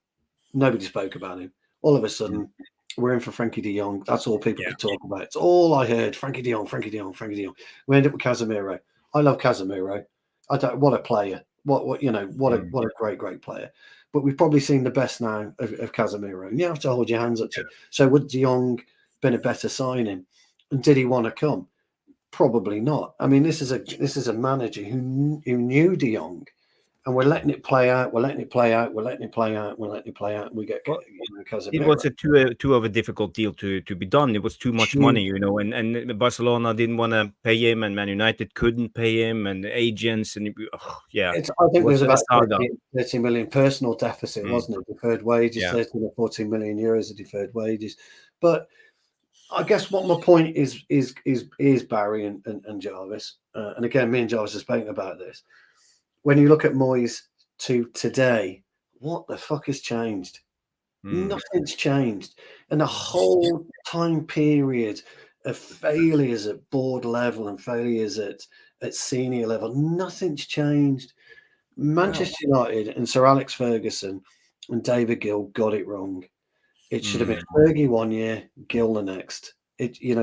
Nobody spoke about him. All of a sudden, we're in for Frankie de Jong. That's all people could talk about. It's all I heard. Frankie de Jong, Frankie de Jong, Frankie de Jong. We ended up with Casemiro. I love Casemiro. What a player. What a great player. But we've probably seen the best now of Casemiro. And you have to hold your hands up to it. So would de Jong been a better signing? And did he want to come? Probably not. I mean, this is a manager who knew de Jong, and we're letting it play out. We're letting it play out. And we get Casemiro. It was too of a difficult deal to be done. It was too much money, and Barcelona didn't want to pay him, and Man United couldn't pay him, and the agents, and I think there's about 30 million personal deficit, wasn't it? Deferred wages, 13 or 14 million euros of deferred wages, but. I guess what my point is Barry and Jarvis, and again, me and Jarvis have spoken about this. When you look at Moyes to today, what the fuck has changed? Nothing's changed. And the whole time period of failures at board level and failures at senior level, nothing's changed. Manchester United and Sir Alex Ferguson and David Gill got it wrong. It should have been Fergie 1 year, Gill the next.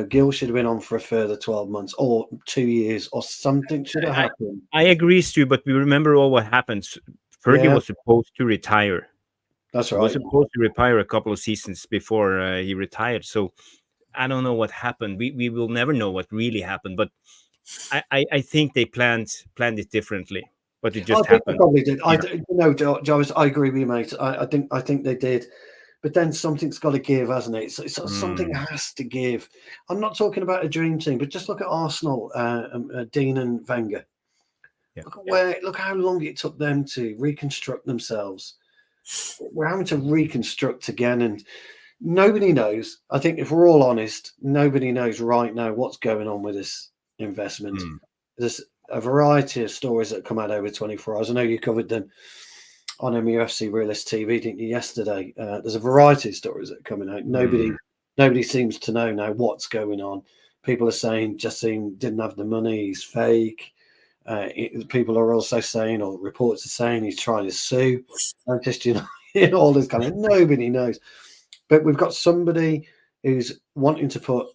Gill should have been on for a further 12 months or 2 years or something should have happened. I agree, Stu, but we remember all what happened. Fergie was supposed to retire. That's right. He was supposed to retire a couple of seasons before he retired. So I don't know what happened. We will never know what really happened. But I think they planned it differently. But it just happened. They probably did. Jarvis, I agree with you, mate. I think they did. But then something's got to give, hasn't it? Something has to give. I'm not talking about a dream team, but just look at Arsenal, Dean and Wenger. Yeah. Look how long it took them to reconstruct themselves. We're having to reconstruct again, and nobody knows. I think if we're all honest, nobody knows right now what's going on with this investment. There's a variety of stories that come out over 24 hours. I know you covered them on MUFC Realist TV, didn't you, yesterday? There's a variety of stories that are coming out. Nobody seems to know now what's going on. People are saying Justin didn't have the money, he's fake. People are also saying, or reports are saying, he's trying to sue Manchester United, all this kind of, nobody knows. But we've got somebody who's wanting to put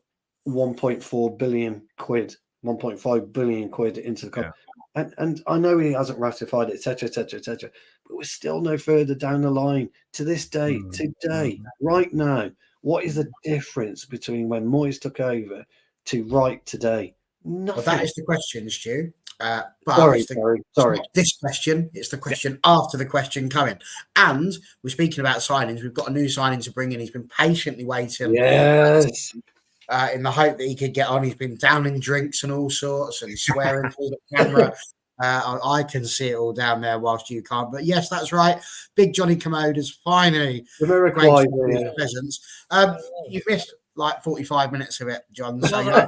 1.4 billion quid, 1.5 billion quid into the company. And I know he hasn't ratified it, etc., but we're still no further down the line. To this day, today, right now, what is the difference between when Moyes took over to right today? Nothing. Well, that is the question, Stu. Sorry. This question, it's the question after the question coming. And we're speaking about signings. We've got a new signing to bring in. He's been patiently waiting. Yes. In the hope that he could get on. He's been downing drinks and all sorts and swearing through the camera. I can see it all down there whilst you can't. But yes, that's right. Big Johnny Commode is finally graced with his presence. You've missed like 45 minutes of it, John. So I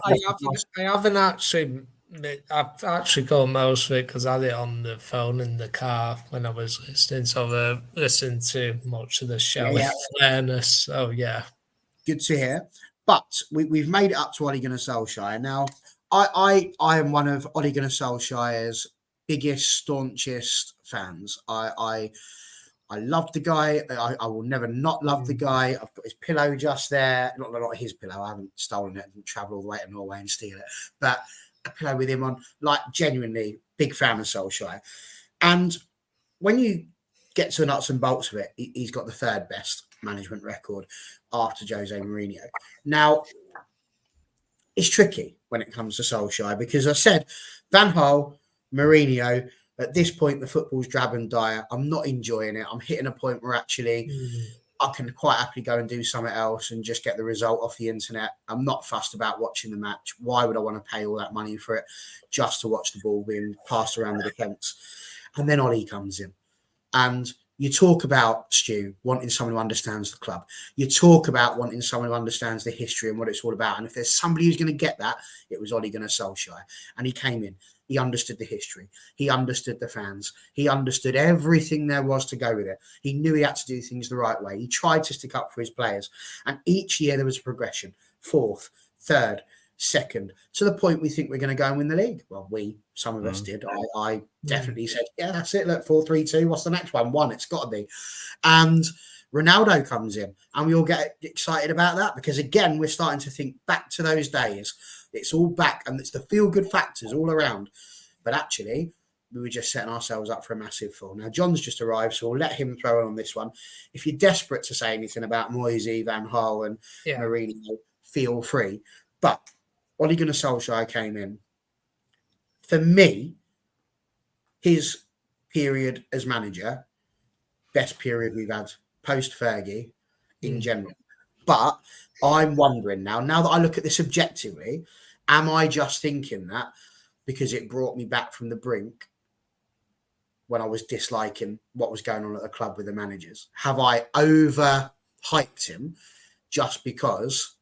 haven't actually. I've actually got most of it because I had it on the phone in the car when I was listening. So I've listened to much of the show. In fairness, so yeah, good to hear. But we've made it up to Ole Gunnar Solskjaer. Now, I am one of Ole Gunnar Solskjaer's biggest, staunchest fans. I love the guy. I will never not love the guy. I've got his pillow just there. Not his pillow. I haven't stolen it. I didn't travel all the way to Norway and steal it. But a pillow with him on, like, genuinely big fan of Solskjaer. And when you get to the nuts and bolts of it, he's got the third best management record after Jose Mourinho. Now, it's tricky when it comes to Solskjaer because I said Van Gaal, Mourinho, at this point, the football's drab and dire. I'm not enjoying it. I'm hitting a point where actually I can quite happily go and do something else and just get the result off the internet. I'm not fussed about watching the match. Why would I want to pay all that money for it just to watch the ball being passed around the defence? And then Ollie comes in. And you talk about, Stu, wanting someone who understands the club. You talk about wanting someone who understands the history and what it's all about. And if there's somebody who's going to get that, it was Ole Gunnar Solskjaer. And he came in. He understood the history. He understood the fans. He understood everything there was to go with it. He knew he had to do things the right way. He tried to stick up for his players. And each year there was a progression. 4th, 3rd, 2nd, to the point we think we're going to go and win the league. Well, some of us did. I definitely said, yeah, that's it. Look, 4-3-2. What's the next one? 1. It's got to be. And Ronaldo comes in and we all get excited about that because, again, we're starting to think back to those days. It's all back and it's the feel-good factors all around. But actually, we were just setting ourselves up for a massive fall. Now, John's just arrived, so we'll let him throw on this one. If you're desperate to say anything about Moisey, Van Gaal and Mourinho, feel free. But Ole Gunnar Solskjaer came in. For me, his period as manager, best period we've had post-Fergie in general. But I'm wondering now that I look at this objectively, am I just thinking that because it brought me back from the brink when I was disliking what was going on at the club with the managers? Have I overhyped him just because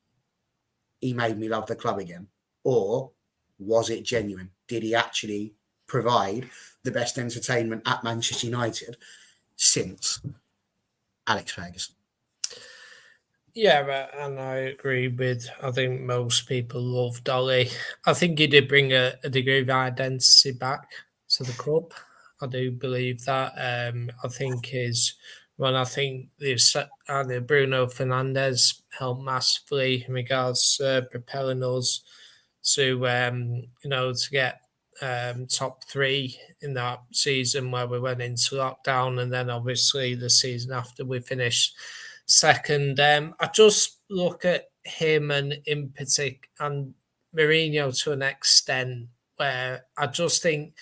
he made me love the club again? Or was it genuine? Did he actually provide the best entertainment at Manchester United since Alex Ferguson? Yeah, and I agree with, I think most people loved Ollie. I think he did bring a degree of identity back to the club. I do believe that. I think the Bruno Fernandes helped massively in regards to propelling us to, to get top 3 in that season where we went into lockdown, and then obviously the season after we finished 2nd. I just look at him and in particular and Mourinho to an extent where I just think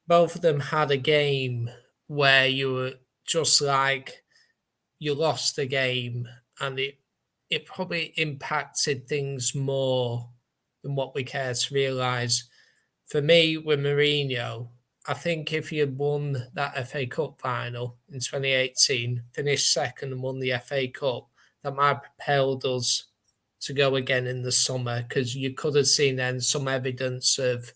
both of them had a game where you were just like you lost the game and it probably impacted things more than what we care to realise. For me, with Mourinho, I think if he had won that FA Cup final in 2018, finished 2nd and won the FA Cup, that might have propelled us to go again in the summer, because you could have seen then some evidence of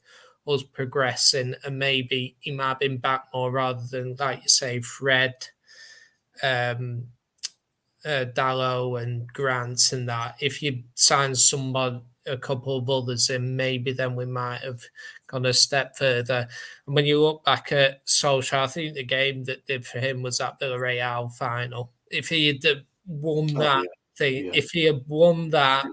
us progressing and maybe he might have been back more rather than, like you say, Fred, Dallo and Grant and that. If you signed a couple of others in, maybe then we might have gone a step further. And when you look back at Solskjaer, I think the game that did for him was that Villarreal final. If he had won if he had won that,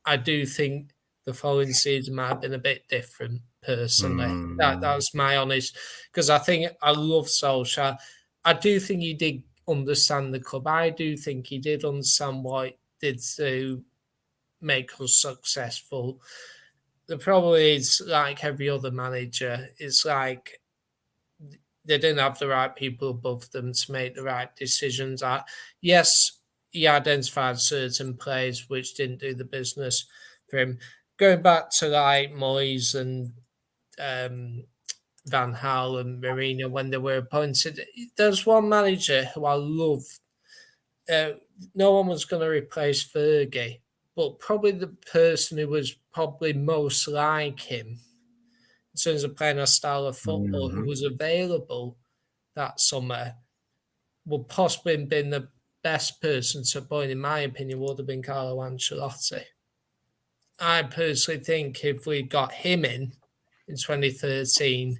I do think the following season might have been a bit different, personally. That's my honest, because I think I love Solskjaer. I do think he did understand the club. I do think he did understand what it did to make us successful. The problem is, like every other manager, it's like they didn't have the right people above them to make the right decisions. Yes, he identified certain players which didn't do the business for him. Going back to like Moyes and Van Gaal and Mourinho when they were appointed. There's one manager who I love. No one was going to replace Fergie, but probably the person who was probably most like him in terms of playing a style of football who was available that summer would possibly have been the best person to appoint, in my opinion, would have been Carlo Ancelotti. I personally think if we got him in 2013,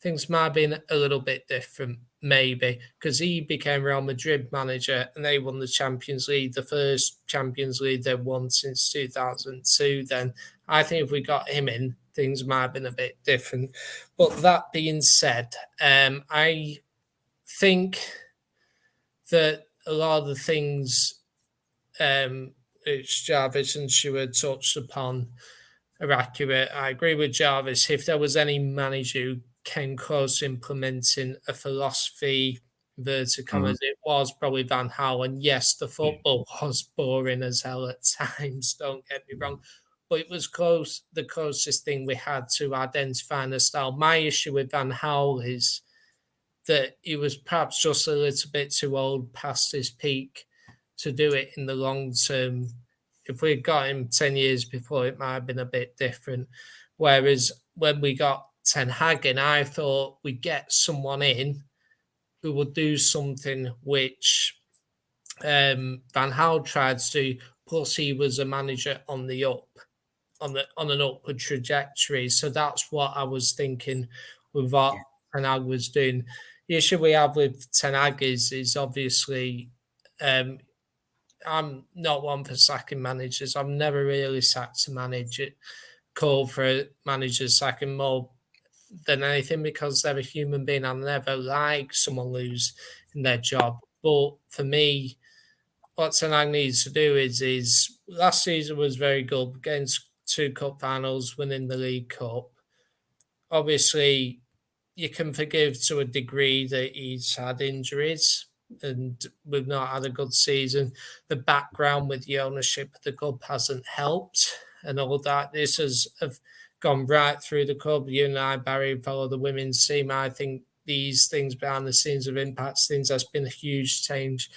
things might have been a little bit different, maybe, because he became Real Madrid manager and they won the Champions League, the first Champions League they won since 2002. Then I think if we got him in, things might have been a bit different. But that being said, I think that a lot of the things which Jarvis and Stewart touched upon are accurate. I agree with Jarvis. If there was any manager who came close to implementing a philosophy, inverted commas, it was probably Van Gaal. And yes, the football was boring as hell at times, don't get me wrong. But it was close, the closest thing we had to identifying a style. My issue with Van Gaal is that he was perhaps just a little bit too old past his peak to do it in the long term. If we got him 10 years before, it might have been a bit different. Whereas when we got Ten Hag in, I thought we'd get someone in who would do something which Van Gaal tried to do, plus he was a manager on the up, on an upward trajectory. So that's what I was thinking with what Ten Hag was doing. The issue we have with Ten Hag is obviously I'm not one for sacking managers. I've never really sacked a manager, called for managers sacking more than anything because they're a human being. I never like someone lose in their job. But for me, what Ten Hag needs to do is last season was very good against 2 cup finals, winning the League Cup. Obviously, you can forgive to a degree that he's had injuries and we've not had a good season. The background with the ownership of the club hasn't helped and all that. This have gone right through the club. You and I, Barry, follow the women's team. I think these things behind the scenes have impacted things. That's been a huge change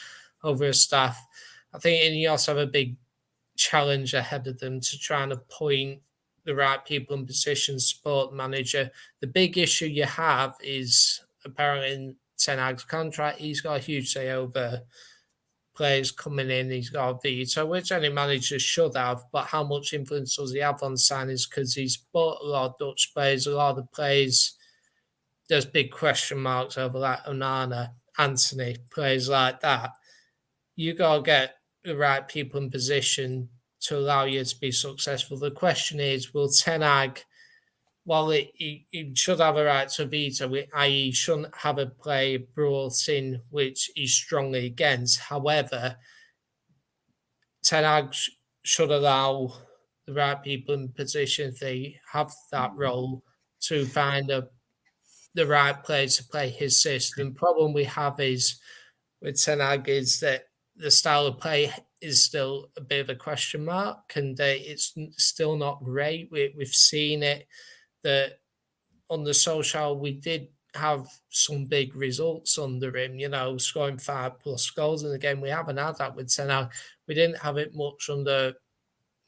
over a staff. I think Ineos have a big challenge ahead of them to try and appoint the right people in positions, support manager. The big issue you have is apparently in Ten Hag's contract, he's got a huge say over players coming in. He's got a veto, which any manager should have, but how much influence does he have on signings? Because he's bought a lot of Dutch players, a lot of the players, there's big question marks over like Onana, Anthony, players like that. You got to get the right people in position to allow you to be successful. The question is, will Ten Hag, while he should have a right to veto, i.e. he shouldn't have a player brought in which he's strongly against. However, Ten Hag should allow the right people in position, if they have that role, to find the right players to play his system. The problem we have is with Ten Hag is that the style of play is still a bit of a question mark, and it's still not great. We've seen it that on the social, we did have some big results under him, scoring 5+ goals in the game. We haven't had that with Ten Hag. We didn't have it much under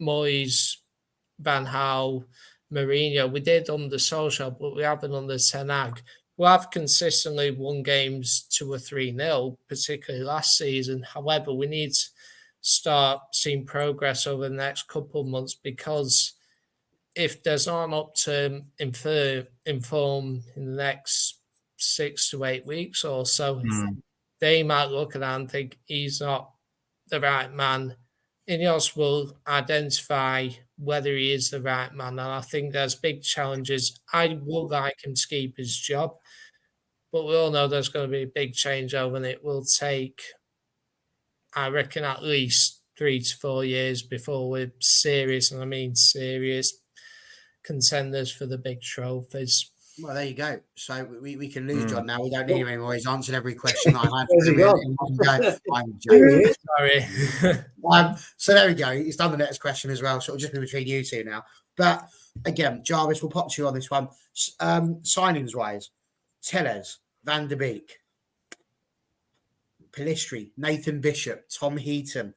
Moyes, Van Gaal, Mourinho. We did under social, but we haven't under Ten Hag. We have consistently won games 2 or 3-0, particularly last season. However, we need to start seeing progress over the next couple of months, because if there's not an upturn in form in the next 6 to 8 weeks or so, they might look at that and think he's not the right man. Ineos will identify whether he is the right man, and I think there's big challenges. I would like him to keep his job, but we all know there's going to be a big changeover, and it will take, I reckon, at least 3 to 4 years before we're serious, and I mean serious, contenders for the big trophies. Well, there you go. So we can lose John now. We don't need him anymore. He's answered every question that I had. I'm joking. Sorry. So there we go. He's done the next question as well. So it'll just be between you two now. But again, Jarvis, we'll pop to you on this one. Signings wise, Tellez, Van der Beek, Pelistri, Nathan Bishop, Tom Heaton,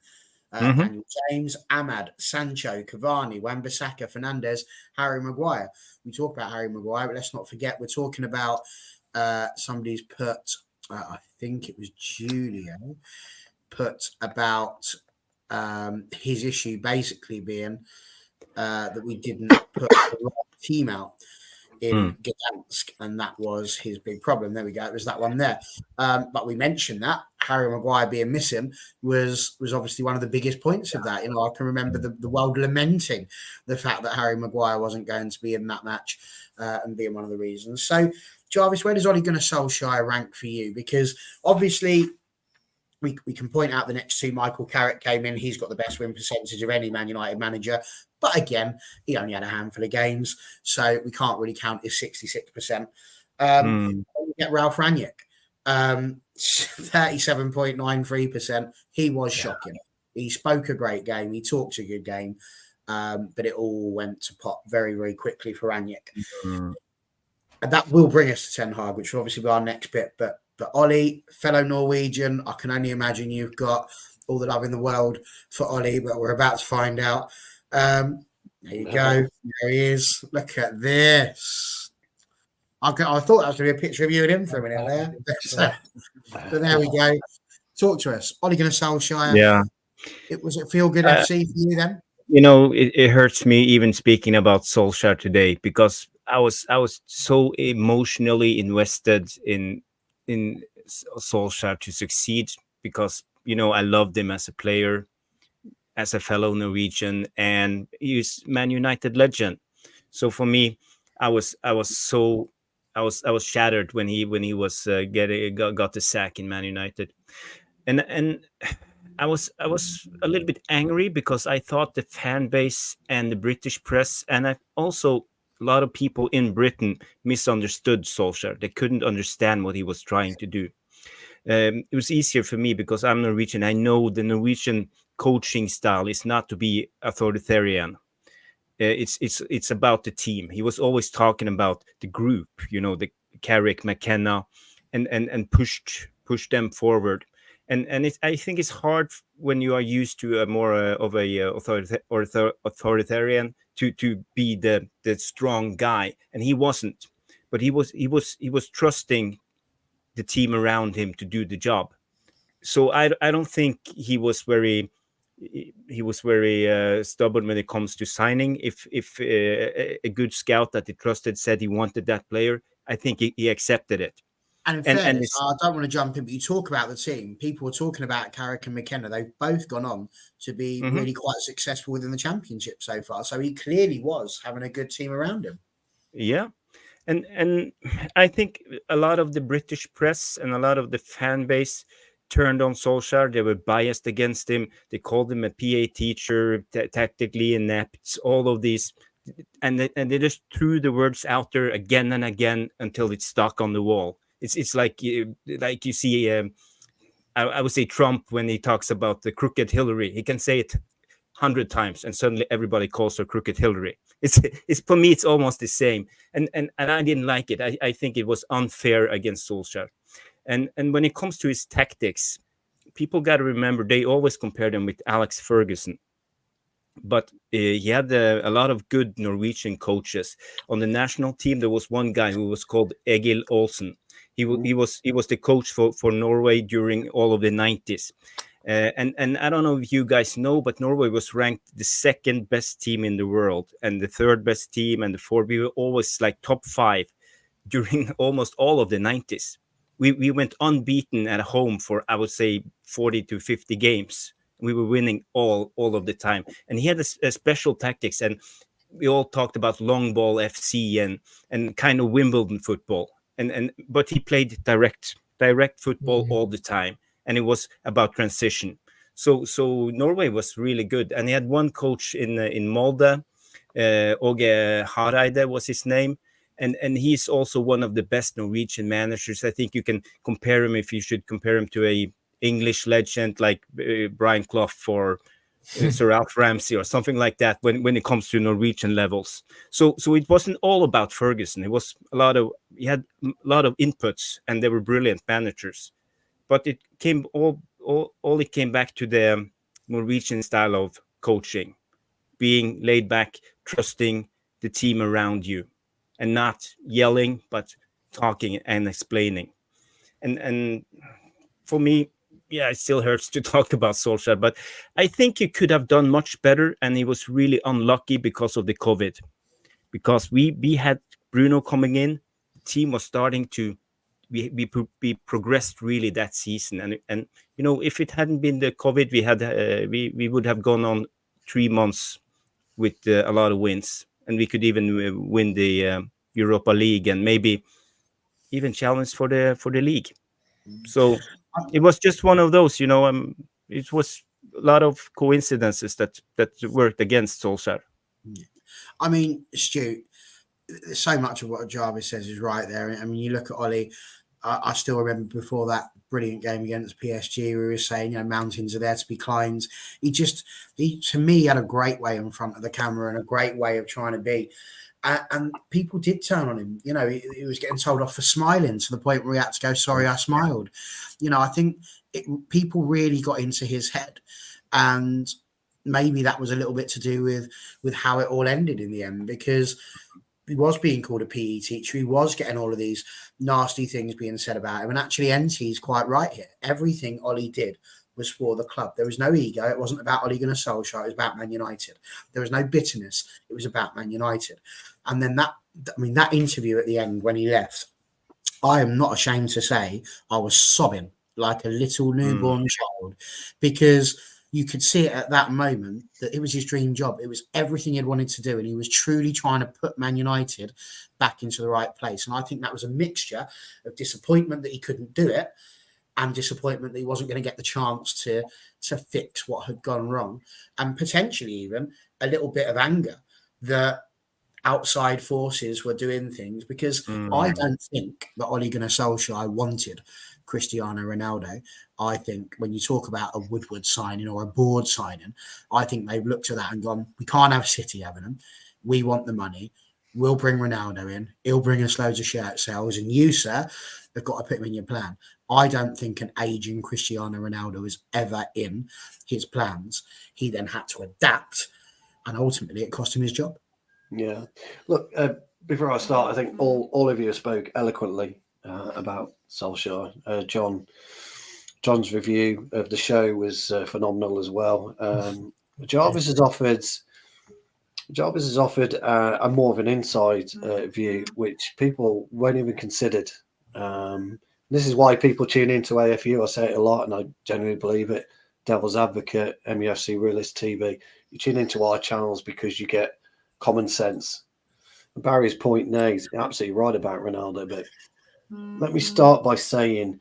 Daniel James, Ahmad, Sancho, Cavani, Wan-Bissaka, Fernandez, Harry Maguire. We talk about Harry Maguire, but let's not forget we're talking about somebody's put, I think it was Julio, put about his issue basically being that we didn't put the right team out in Gdansk, and that was his big problem. There we go. It was that one there. But we mentioned that Harry Maguire being missing was obviously one of the biggest points of that. You know, I can remember the world lamenting the fact that Harry Maguire wasn't going to be in that match and being one of the reasons. So, Jarvis, where does Ole Gunnar Solskjaer rank for you? Because obviously we can point out the next two. Michael Carrick came in. He's got the best win percentage of any Man United manager. But again, he only had a handful of games, so we can't really count his 66%. We get Ralph Rangnick, 37.93%. He was shocking. He spoke a great game. He talked a good game, but it all went to pot very, very quickly for Rangnick. And that will bring us to Ten Hag, which will obviously be our next bit. But Ollie, fellow Norwegian, I can only imagine you've got all the love in the world for Ollie, but we're about to find out. There you go. There he is. Look at this. I thought that was going to be a picture of you and him for a minute there. But there we go. Talk to us. Ole Gunnar Solskjaer. Yeah. Was it Feel Good FC for you then? You know, it hurts me even speaking about Solskjaer today, because I was so emotionally invested in Solskjaer to succeed, because, you know, I loved him as a player, as a fellow Norwegian, and he's Man United legend. So for me, I was shattered when he was got the sack in Man United, and I was a little bit angry because I thought the fan base and the British press, and also a lot of people in Britain, misunderstood Solskjaer. They couldn't understand what he was trying to do. It was easier for me because I'm Norwegian. I know the Norwegian coaching style is not to be authoritarian. It's about the team. He was always talking about the group, you know, the Carrick, McKenna, and pushed them forward. And I think it's hard when you are used to a more of a authoritarian to be the strong guy, and he wasn't. But he was trusting the team around him to do the job. So I don't think he was very stubborn when it comes to signing. If a good scout that he trusted said he wanted that player, I think he accepted it. And in fairness, I don't want to jump in, but you talk about the team. People were talking about Carrick and McKenna. They've both gone on to be really quite successful within the championship so far. So he clearly was having a good team around him. Yeah. And I think a lot of the British press and a lot of the fan base turned on Solskjaer. They were biased against him. They called him a PA teacher, tactically inept, all of these. And they just threw the words out there again and again until it's stuck on the wall. It's like you see, I would say Trump, when he talks about the crooked Hillary, he can say it 100 times and suddenly everybody calls her crooked Hillary. It's for me, it's almost the same. And I didn't like it. I think it was unfair against Solskjaer. And when it comes to his tactics, people got to remember, they always compare them with Alex Ferguson. But he had a lot of good Norwegian coaches. On the national team, there was one guy who was called Egil Olsen. He was the coach for Norway during all of the 90s. And I don't know if you guys know, but Norway was ranked the second best team in the world and the third best team and the fourth. We were always like top 5 during almost all of the 90s. We went unbeaten at home for, I would say, 40 to 50 games. We were winning all of the time. And he had a special tactics. And we all talked about long ball FC and kind of Wimbledon football. But he played direct football all the time. And it was about transition. So Norway was really good. And he had one coach in Molde, Åge Hareide was his name. and he's also one of the best Norwegian managers. I think you can compare him, if you should compare him, to a English legend like Brian Clough or Sir Alf Ramsey or something like that when it comes to Norwegian levels. So it wasn't all about Ferguson. It was he had a lot of inputs, and they were brilliant managers. But it came all it came back to the Norwegian style of coaching, being laid back, trusting the team around you, and not yelling, but talking and explaining. And for me, yeah, it still hurts to talk about Solskjaer, but I think he could have done much better, and he was really unlucky because of the COVID. Because we had Bruno coming in, the team was starting to we progressed really that season, and you know, if it hadn't been the COVID, we would have gone on 3 months with a lot of wins, and we could even win the Europa League, and maybe even challenge for the league. So it was just one of those, you know. It was a lot of coincidences that worked against Solskjaer. I mean, Stu, so much of what Jarvis says is right there. I mean, you look at Ollie. I still remember before that brilliant game against PSG, we were saying, you know, mountains are there to be climbed. He to me had a great way in front of the camera and a great way of trying to be. And people did turn on him. You know, he was getting told off for smiling to the point where he had to go, sorry, I smiled. You know, I think people really got into his head. And maybe that was a little bit to do with how it all ended in the end, because he was being called a PE teacher. He was getting all of these nasty things being said about him. And actually, NT's quite right here. Everything Ollie did was for the club. There was no ego. It wasn't about Ole Gunnar Solskjaer. It was about Man United. There was no bitterness. It was about Man United. And then that interview at the end when he left, I am not ashamed to say I was sobbing like a little newborn child, because you could see it at that moment that it was his dream job. It was everything he'd wanted to do. And he was truly trying to put Man United back into the right place. And I think that was a mixture of disappointment that he couldn't do it, and disappointment that he wasn't going to get the chance to fix what had gone wrong, and potentially even a little bit of anger that outside forces were doing things, because I don't think that Ole Gunnar Solskjaer wanted Cristiano Ronaldo. I think when you talk about a Woodward signing or a board signing, I think they've looked at that and gone, we can't have City having him. We want the money. We'll bring Ronaldo in. He'll bring us loads of shirt sales. And you, sir, have got to put him in your plan. I don't think an aging Cristiano Ronaldo was ever in his plans. He then had to adapt, and ultimately it cost him his job. Yeah. Look, before I start, I think all of you spoke eloquently about Solskjaer. John's review of the show was phenomenal as well. Jarvis has offered a more of an inside view, which people won't even considered. This is why people tune into AFU. I say it a lot, and I genuinely believe it. Devil's Advocate, MUFC Realist TV. You tune into our channels because you get common sense. Barry's point now, he's absolutely right about Ronaldo, but let me start by saying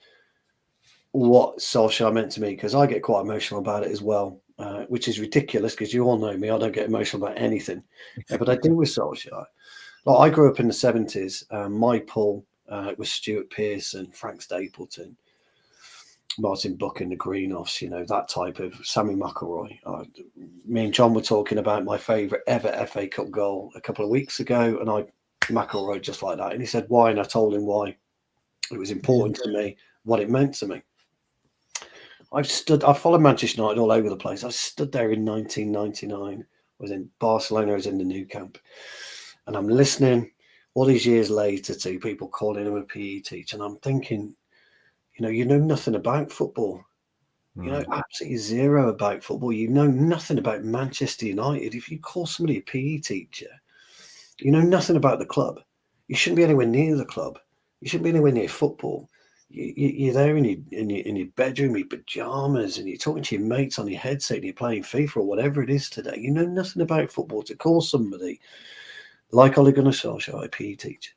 what Solskjaer meant to me, because I get quite emotional about it as well, which is ridiculous because you all know me. I don't get emotional about anything, but I do with Solskjaer. Like, I grew up in the 70s. My pull was Stuart Pearson, Frank Stapleton, Martin Buck and the Greenoffs, you know, that type of Sammy McElroy. Me and John were talking about my favourite ever FA Cup goal a couple of weeks ago, and McElroy just like that. And he said why, and I told him why. It was important to me, what it meant to me. I followed Manchester United all over the place. I stood there in 1999. I was in Barcelona, I was in the Nou Camp. And I'm listening all these years later to people calling him a PE teacher. And I'm thinking, you know nothing about football. You know absolutely zero about football. You know nothing about Manchester United. If you call somebody a PE teacher, you know nothing about the club. You shouldn't be anywhere near the club. You shouldn't be anywhere near football. You're there in your bedroom, your pajamas, and you're talking to your mates on your headset, and you're playing FIFA or whatever it is today. You know nothing about football. To call somebody like Ole Gunnar Solskjaer a PE teacher,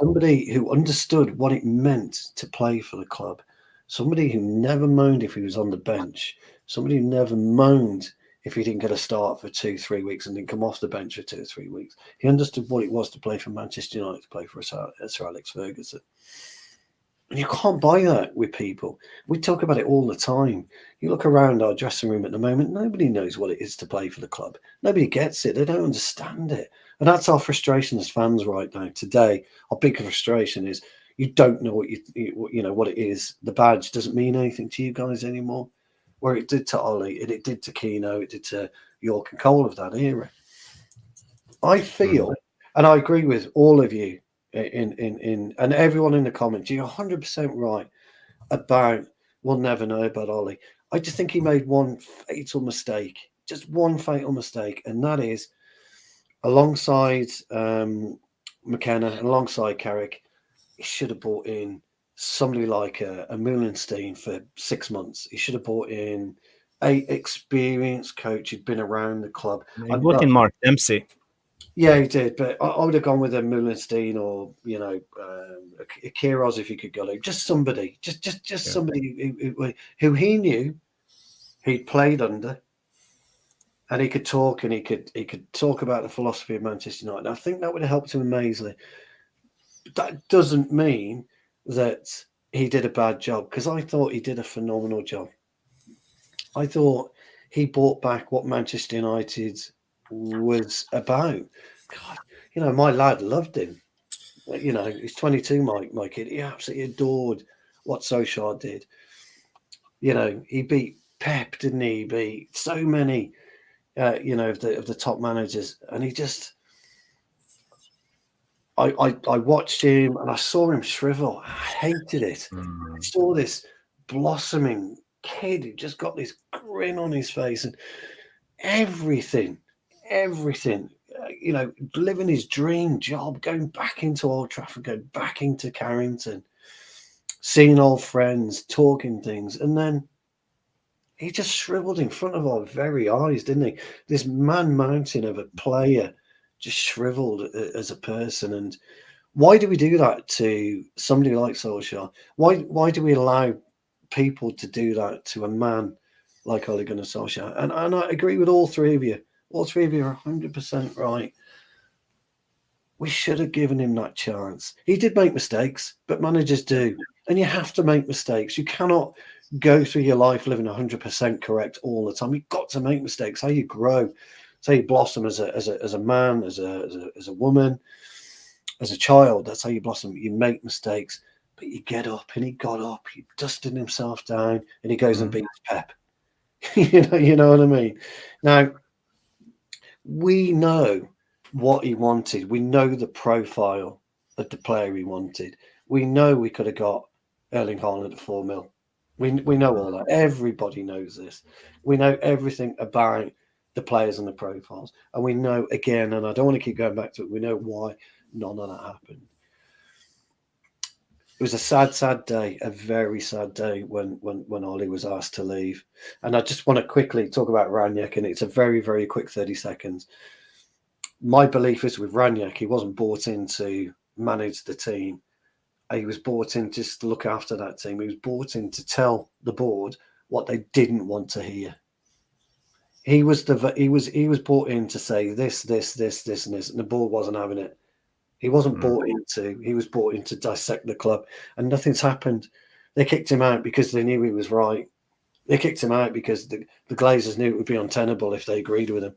somebody who understood what it meant to play for the club, somebody who never moaned if he was on the bench, somebody who never moaned if he didn't get a start for 2-3 weeks and didn't come off the bench for 2 or 3 weeks. He understood what it was to play for Manchester United, to play for Sir Alex Ferguson. And you can't buy that with people. We talk about it all the time. You look around our dressing room at the moment, nobody knows what it is to play for the club. Nobody gets it. They don't understand it. And that's our frustration as fans right now. Today, our big frustration is you don't know what you know what it is. The badge doesn't mean anything to you guys anymore. Where it did to Ollie, and it did to Keno, it did to York and Cole of that era. I feel, and I agree with all of you and everyone in the comments, you're 100% right about we'll never know about Ollie. I just think he made one fatal mistake, just one fatal mistake, and that is alongside McKenna and alongside Carrick, he should have brought in somebody like a Meulenstein for 6 months. He should have brought in a experienced coach who'd been around the club. He brought in Mark Dempsey. Yeah, he did, but I would have gone with a Meulenstein or a Kiros if he could go. Just somebody, just somebody who he knew he'd played under, and he could talk and he could talk about the philosophy of Manchester United. I think that would have helped him immensely. That doesn't mean that he did a bad job, because I thought he did a phenomenal job. I thought he brought back what Manchester United was about. God, my lad loved him. He's 22, my kid. He absolutely adored what Solskjaer did. He beat Pep, didn't he? He beat so many, of the top managers, and he just. I watched him and I saw him shrivel. I hated it. I saw this blossoming kid who just got this grin on his face and everything, living his dream job, going back into Old Trafford, going back into Carrington, seeing old friends, talking things. And then he just shriveled in front of our very eyes, didn't he? This man-mountain of a player just shriveled as a person. And why do we do that to somebody like Solskjaer? Why do we allow people to do that to a man like Ole Gunnar Solskjaer? And I agree with all three of you. All three of you are 100% right. We should have given him that chance. He did make mistakes, but managers do. And you have to make mistakes. You cannot go through your life living 100% correct all the time. You've got to make mistakes. How you grow. That's how you blossom as a man, as a woman, as a child. That's how you blossom. You make mistakes, but you get up. And he got up. He dusted himself down, and he goes and beats Pep. you know what I mean? Now, we know what he wanted. We know the profile of the player he wanted. We know we could have got Erling Haaland at 4 mil. We know all that. Everybody knows this. We know everything about the players and the profiles. And we know, again, and I don't want to keep going back to it, we know why none of that happened. It was a sad day, a very sad day when Ollie was asked to leave. And I just want to quickly talk about Ranić, and it's a very, very quick 30 seconds. My belief is with Ranić, he wasn't brought in to manage the team. He was brought in just to look after that team. He was brought in to tell the board what they didn't want to hear. He was brought in to say this, and this, and the board wasn't having it. He wasn't brought into. He was brought in to dissect the club, and nothing's happened. They kicked him out because they knew he was right. They kicked him out because the Glazers knew it would be untenable if they agreed with him,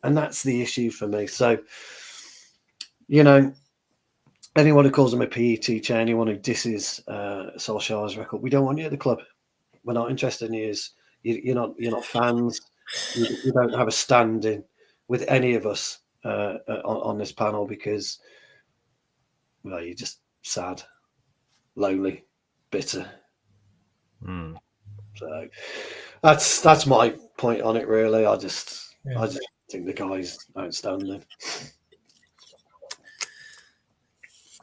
and that's the issue for me. So, anyone who calls him a PE teacher, anyone who disses Solskjaer's record, we don't want you at the club. We're not interested in you. You're not fans. You don't have a stand-in with any of us on this panel because, well, you're just sad, lonely, bitter. So that's my point on it. Really, I just think the guy's outstanding.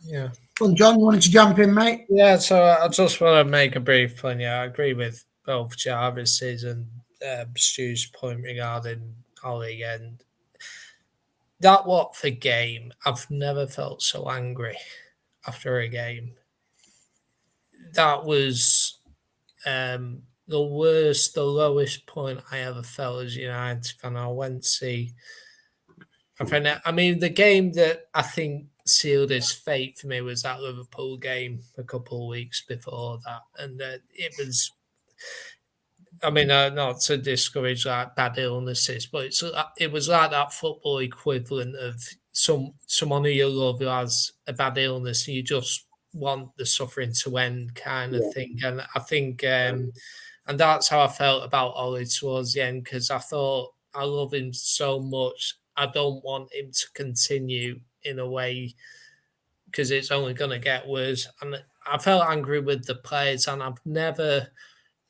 Yeah. Well, John, you wanted to jump in, mate? Yeah, so I just want to make a brief point. Yeah, I agree with both Jarvis's and Stu's point regarding Ollie. And that Watford game, I've never felt so angry after a game. That was the the lowest point I ever felt as a United fan. I went to see. I mean, the game that I think sealed his fate for me was that Liverpool game a couple of weeks before that, and it was. I mean, not to discourage like bad illnesses, but it was like that football equivalent of someone who you love who has a bad illness, and you just want the suffering to end, kind of thing. And I think, and that's how I felt about Ollie towards the end, because I thought I love him so much. I don't want him to continue in a way because it's only going to get worse. And I felt angry with the players, and I've never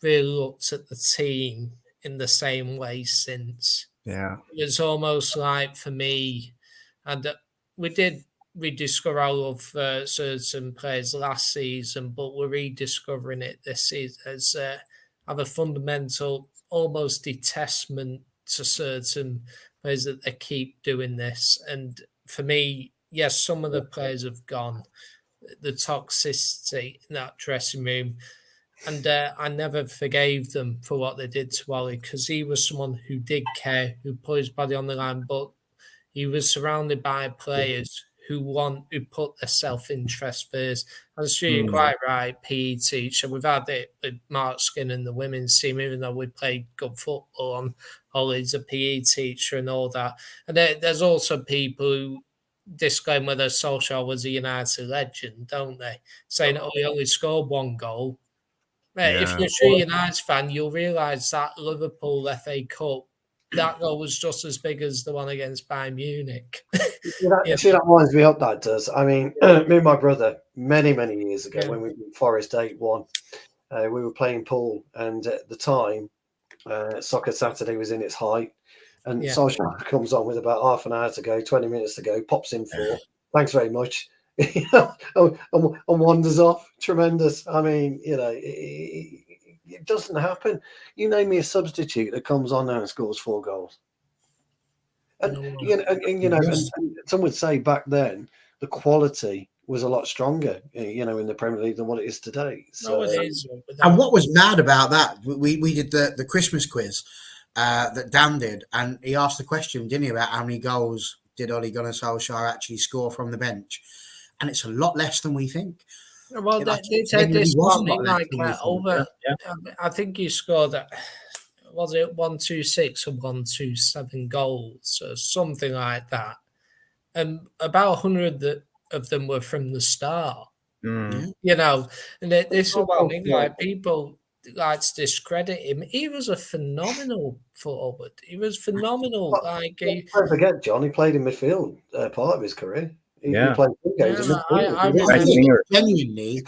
really looked at the team in the same way since. Yeah. It's almost like for me, and we did rediscover our love for certain players last season, but we're rediscovering it this season as have a fundamental, almost detestment to certain players that they keep doing this. And for me, yes, some of the players have gone. The toxicity in that dressing room. And I never forgave them for what they did to Wally, because he was someone who did care, who put his body on the line, but he was surrounded by players who put their self-interest first. I'm sure you're quite right, PE teacher. We've had it with Mark Skin and the women's team, even though we played good football on Ollie's a PE teacher and all that. And there's also people who disclaim whether Solskjaer was a United legend, don't they? Saying, he only scored one goal. If you're a true United fan, you'll realise that Liverpool FA Cup, that goal was just as big as the one against Bayern Munich. See, that winds me up, that does. I mean, me and my brother, many, many years ago, when we beat Forest 8-1, we were playing pool, and at the time, Soccer Saturday was in its height, and Solskjaer comes on with about half an hour to go, 20 minutes to go, pops in for, thanks very much. and wanders off. Tremendous. I mean, it doesn't happen. You name me a substitute that comes on now and scores 4 goals. And some would say back then the quality was a lot stronger, in the Premier League than what it is today. So, it is. And what was mad about that? We did the Christmas quiz that Dan did, and he asked the question, didn't he, about how many goals did Ole Gunnar Solskjaer actually score from the bench? And it's a lot less than we think. Well, they said this one, I think he scored, was it 126 or 127 goals or something like that? And about 100 of them were from the start. And this is what I mean, like, people like to discredit him. He was a phenomenal forward. He was phenomenal. Don't forget, John, he played in midfield part of his career. He played games genuinely,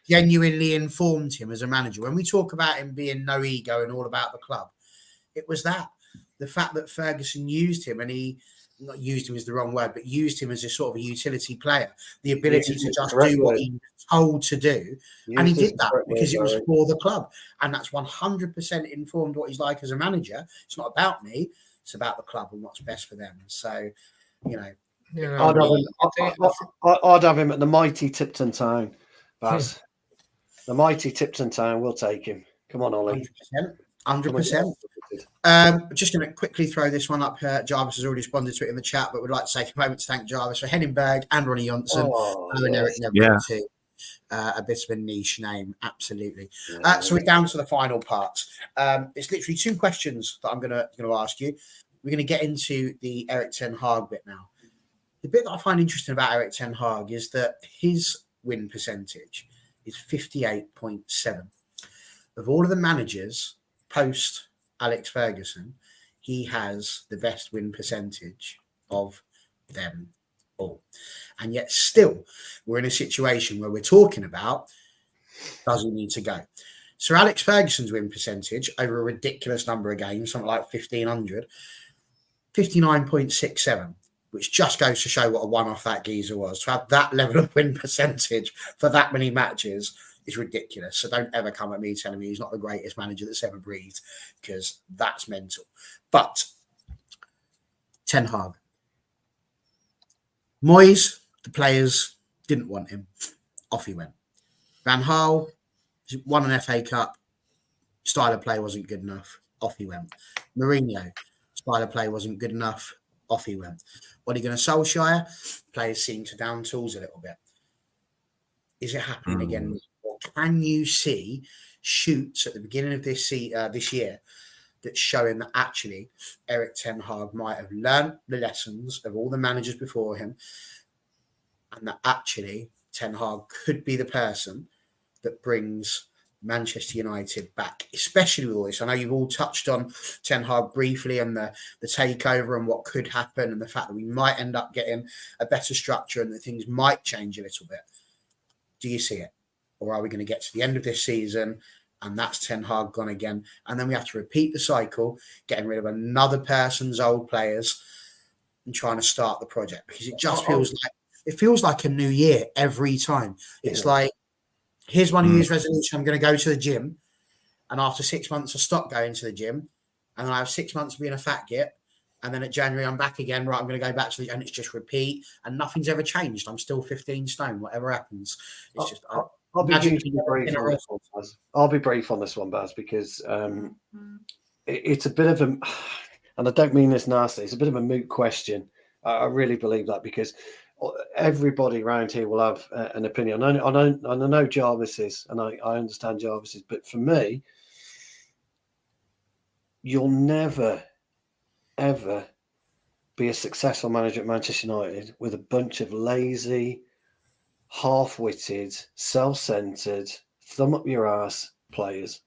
genuinely informed him as a manager. When we talk about him being no ego and all about the club, it was the fact that Ferguson used him, and he not used him is the wrong word, but used him as a sort of a utility player, the ability to just do what he was told to do. And he did that because it was for the club. And that's 100% informed what he's like as a manager. It's not about me. It's about the club and what's best for them. So, I'd have him at the mighty Tipton Town, Baz. The mighty Tipton Town, we'll take him. Come on, Ollie. 100%. Just going to quickly throw this one up. Jarvis has already responded to it in the chat, but we'd like to take a moment to thank Jarvis for Henningberg and Ronnie Johnson and Eric Neville too. A bit of a niche name, absolutely. So we're down to the final part. It's literally 2 questions that I'm going to ask you. We're going to get into the Erik ten Hag bit now. The bit that I find interesting about Erik ten Hag is that his win percentage is 58.7. Of all of the managers post Alex Ferguson, he has the best win percentage of them all. And yet still, we're in a situation where we're talking about, does he need to go? So Alex Ferguson's win percentage over a ridiculous number of games, something like 1,500, 59.67, which just goes to show what a one-off that geezer was. To have that level of win percentage for that many matches is ridiculous. So don't ever come at me telling me he's not the greatest manager that's ever breathed, because that's mental. But Ten Hag. Moyes, the players didn't want him. Off he went. Van Gaal, Won an FA Cup. Style of play wasn't good enough. Off he went. Mourinho, style of play wasn't good enough. Off he went. What are you going to Solskjaer? Players seem to down tools a little bit. Is it happening again? Or can you see shoots at the beginning of this year that's showing that actually Erik ten Hag might have learned the lessons of all the managers before him, and that actually Ten Hag could be the person that brings Manchester United back, especially with all this? I know you've all touched on Ten Hag briefly and the takeover and what could happen and the fact that we might end up getting a better structure and that things might change a little bit. Do you see it? Or are we going to get to the end of this season and that's Ten Hag gone again? And then we have to repeat the cycle, getting rid of another person's old players and trying to start the project, because it just feels like a new year every time. It's like, here's my New Year's resolution. I'm going to go to the gym. And after 6 months, I stop going to the gym. And then I have 6 months of being a fat git. And then at January, I'm back again. Right, I'm going to go back to the, and it's just repeat. And nothing's ever changed. I'm still 15 stone, whatever happens. It's just, I'll be brief on this one, Baz. I'll be brief on this one, Baz, because it's a bit of a, and I don't mean this nasty, it's a bit of a moot question. I really believe that, because everybody around here will have an opinion. I know Jarvis is, and I understand Jarvis is, but for me, you'll never, ever be a successful manager at Manchester United with a bunch of lazy, half-witted, self-centered, thumb up your ass players.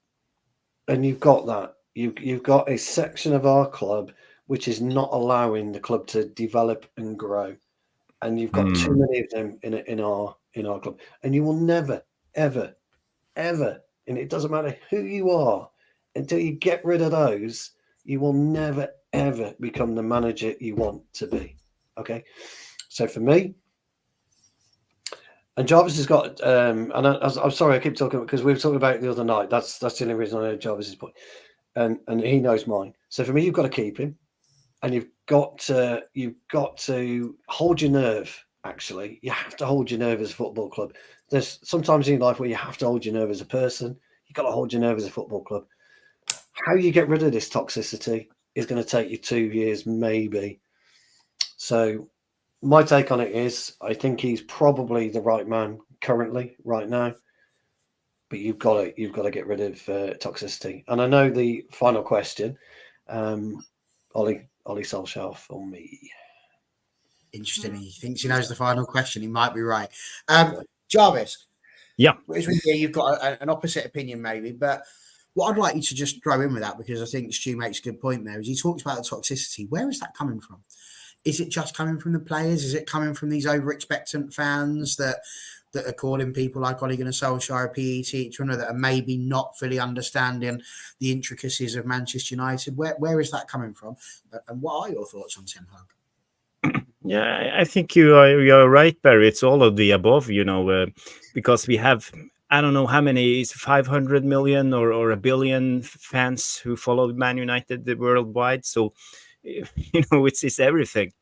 And you've got that. You've got a section of our club which is not allowing the club to develop and grow. And you've got too many of them in our club. And you will never, ever, ever, and it doesn't matter who you are, until you get rid of those, you will never, ever become the manager you want to be. Okay? So for me, and Jarvis has got, and I'm sorry I keep talking, because we were talking about it the other night. That's the only reason I know Jarvis's point. And he knows mine. So for me, you've got to keep him. And you've got to hold your nerve. Actually, you have to hold your nerve as a football club. There's sometimes in life where you have to hold your nerve as a person. You've got to hold your nerve as a football club. How you get rid of this toxicity is going to take you 2 years, maybe. So my take on it is, I think he's probably the right man currently, right now. But you've got to get rid of toxicity. And I know the final question, Ollie Solskjaer for me. Interesting. He thinks he knows the final question. He might be right. Jarvis. Yeah. You've got an opposite opinion, maybe. But what I'd like you to just throw in with that, because I think Stu makes a good point there, is he talks about the toxicity. Where is that coming from? Is it just coming from the players? Is it coming from these over-expectant fans that are calling people like Ole Gunnar Solskjaer a PE teacher, that are maybe not fully understanding the intricacies of Manchester United? Where is that coming from? And what are your thoughts on Ten Hag? Yeah, I think you're right, Barry. It's all of the above, because we have, I don't know how many, is 500 million or a billion fans who follow Man United worldwide. So, it's everything.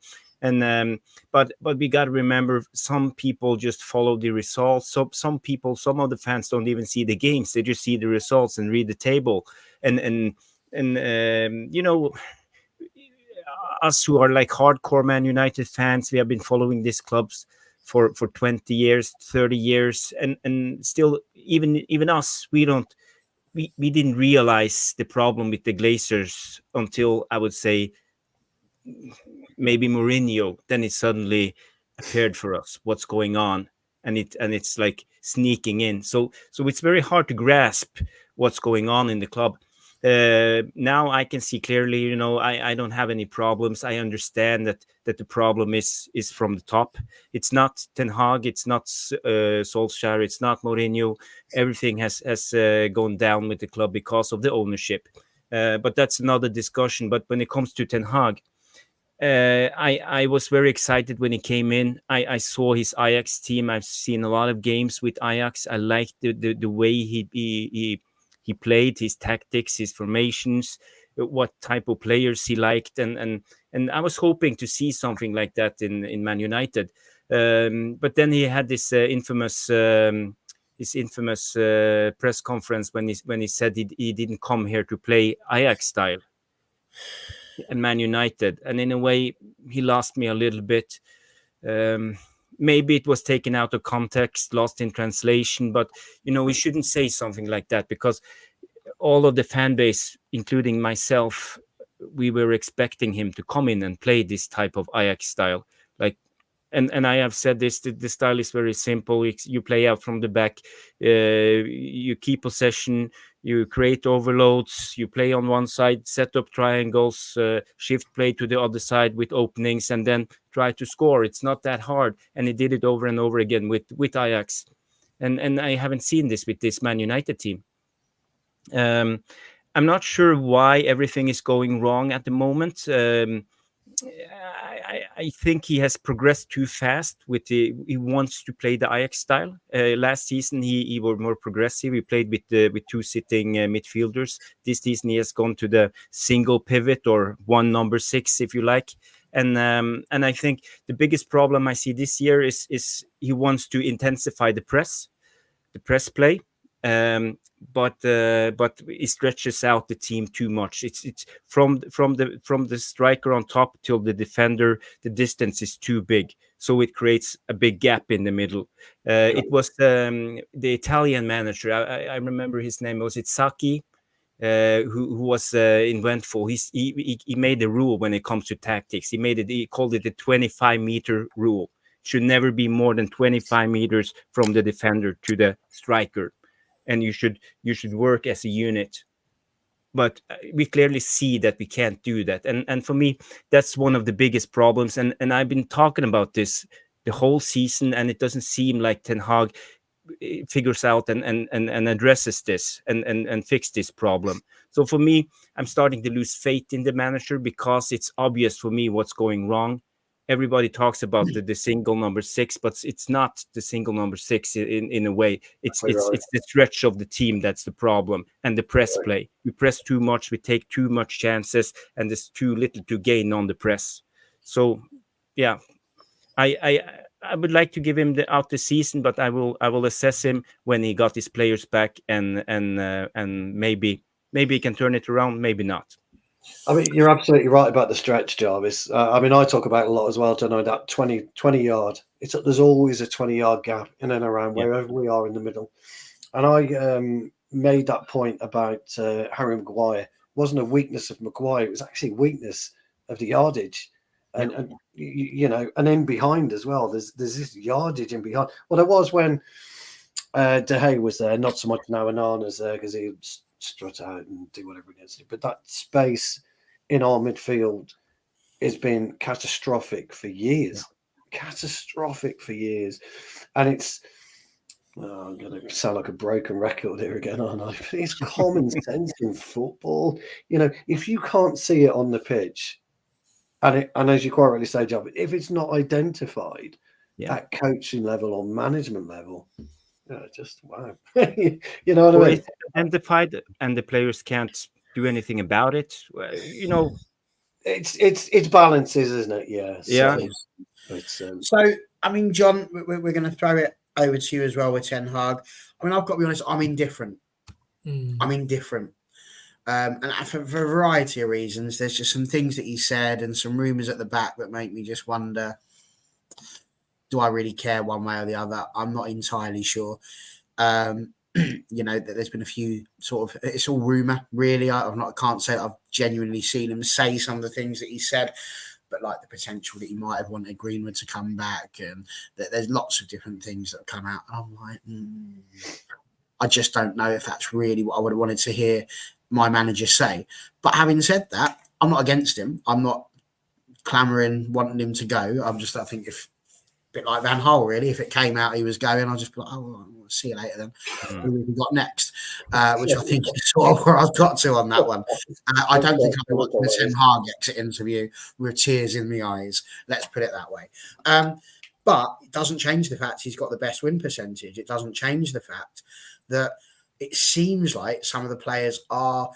And but we got to remember, some people just follow the results. So some of the fans don't even see the games; they just see the results and read the table. And us who are like hardcore Man United fans, we have been following these clubs for 20 years, 30 years, and still, even us, we didn't realize the problem with the Glazers until, I would say, maybe Mourinho. Then it suddenly appeared for us what's going on, and it's like sneaking in. So it's very hard to grasp what's going on in the club. Now I can see clearly. I don't have any problems. I understand that the problem is from the top. It's not Ten Hag. It's not Solskjaer. It's not Mourinho. Everything has gone down with the club because of the ownership. But that's another discussion. But when it comes to Ten Hag, I was very excited when he came in. I saw his Ajax team. I've seen a lot of games with Ajax. I liked the way he played, his tactics, his formations, what type of players he liked, and I was hoping to see something like that in Man United. But then he had this infamous his infamous press conference when he said he didn't come here to play Ajax style and Man United, and in a way he lost me a little bit. Maybe it was taken out of context, lost in translation, but we shouldn't say something like that, because all of the fan base, including myself, we were expecting him to come in and play this type of Ajax style. And I have said this, the style is very simple. You play out from the back, you keep possession, you create overloads, you play on one side, set up triangles, shift play to the other side with openings, and then try to score. It's not that hard. And he did it over and over again with Ajax. And I haven't seen this with this Man United team. I'm not sure why everything is going wrong at the moment. I think he has progressed too fast. He wants to play the Ajax style. Last season he was more progressive. He played with two sitting midfielders. This season he has gone to the single pivot, or one number 6, if you like. And I think the biggest problem I see this year is he wants to intensify the press play. But it stretches out the team too much. It's from the striker on top till the defender, the distance is too big, so it creates a big gap in the middle. It was the Italian manager, I remember his name, was it Sacchi, who was in Wentful. He made a rule when it comes to tactics. He called it the 25-meter rule. It should never be more than 25 meters from the defender to the striker. And you should work as a unit. But we clearly see that we can't do that. And for me, that's one of the biggest problems. And I've been talking about this the whole season, and it doesn't seem like Ten Hag figures out and addresses this and fix this problem. So for me, I'm starting to lose faith in the manager, because it's obvious for me what's going wrong. Everybody talks about the single number 6, but it's not the single number 6 in a way. It's the stretch of the team that's the problem, and the press play. We press too much, we take too much chances, and there's too little to gain on the press. So, yeah, I would like to give him out the season, but I will assess him when he got his players back, and maybe he can turn it around, maybe not. I mean, you're absolutely right about the stretch, Jarvis. I mean, I talk about it a lot as well, don't I? That 20 yard. There's always a 20-yard gap in and around wherever we are in the middle. And I made that point about Harry Maguire. It wasn't a weakness of Maguire. It was actually a weakness of the yardage. And and in behind as well. There's this yardage in behind. Well, there was when De Gea was there, not so much now Onana's there, because he strut out and do whatever against it. But that space in our midfield has been catastrophic for years. Catastrophic for years. And it's, I'm going to sound like a broken record here again, aren't I? But it's common sense in football. If you can't see it on the pitch, and as you quite rightly say, Job, if it's not identified at coaching level or management level, just wow. You know what I mean? It's identified and the players can't do anything about it. It's balances, isn't it? Yeah. So I mean, John, we're going to throw it over to you as well with Ten Hag. I mean, I've got to be honest, I'm indifferent. I'm indifferent. And for a variety of reasons. There's just some things that he said and some rumours at the back that make me just wonder, do I really care one way or the other? I'm not entirely sure. There's been a few sort of, it's all rumour, really. I can't say that I've genuinely seen him say some of the things that he said, but like the potential that he might have wanted Greenwood to come back, and that there's lots of different things that have come out. And I'm like, I just don't know if that's really what I would have wanted to hear my manager say. But having said that, I'm not against him. I'm not clamouring, wanting him to go. I think if, bit like Van Gaal, really. If it came out he was going, I'll just be like, oh, well, see you later then. Who have we got next? Which I think is sort of where I've got to on that one. I don't think I'll be watching the Ten Hag exit interview with tears in the eyes. Let's put it that way. But it doesn't change the fact he's got the best win percentage. It doesn't change the fact that it seems like some of the players are,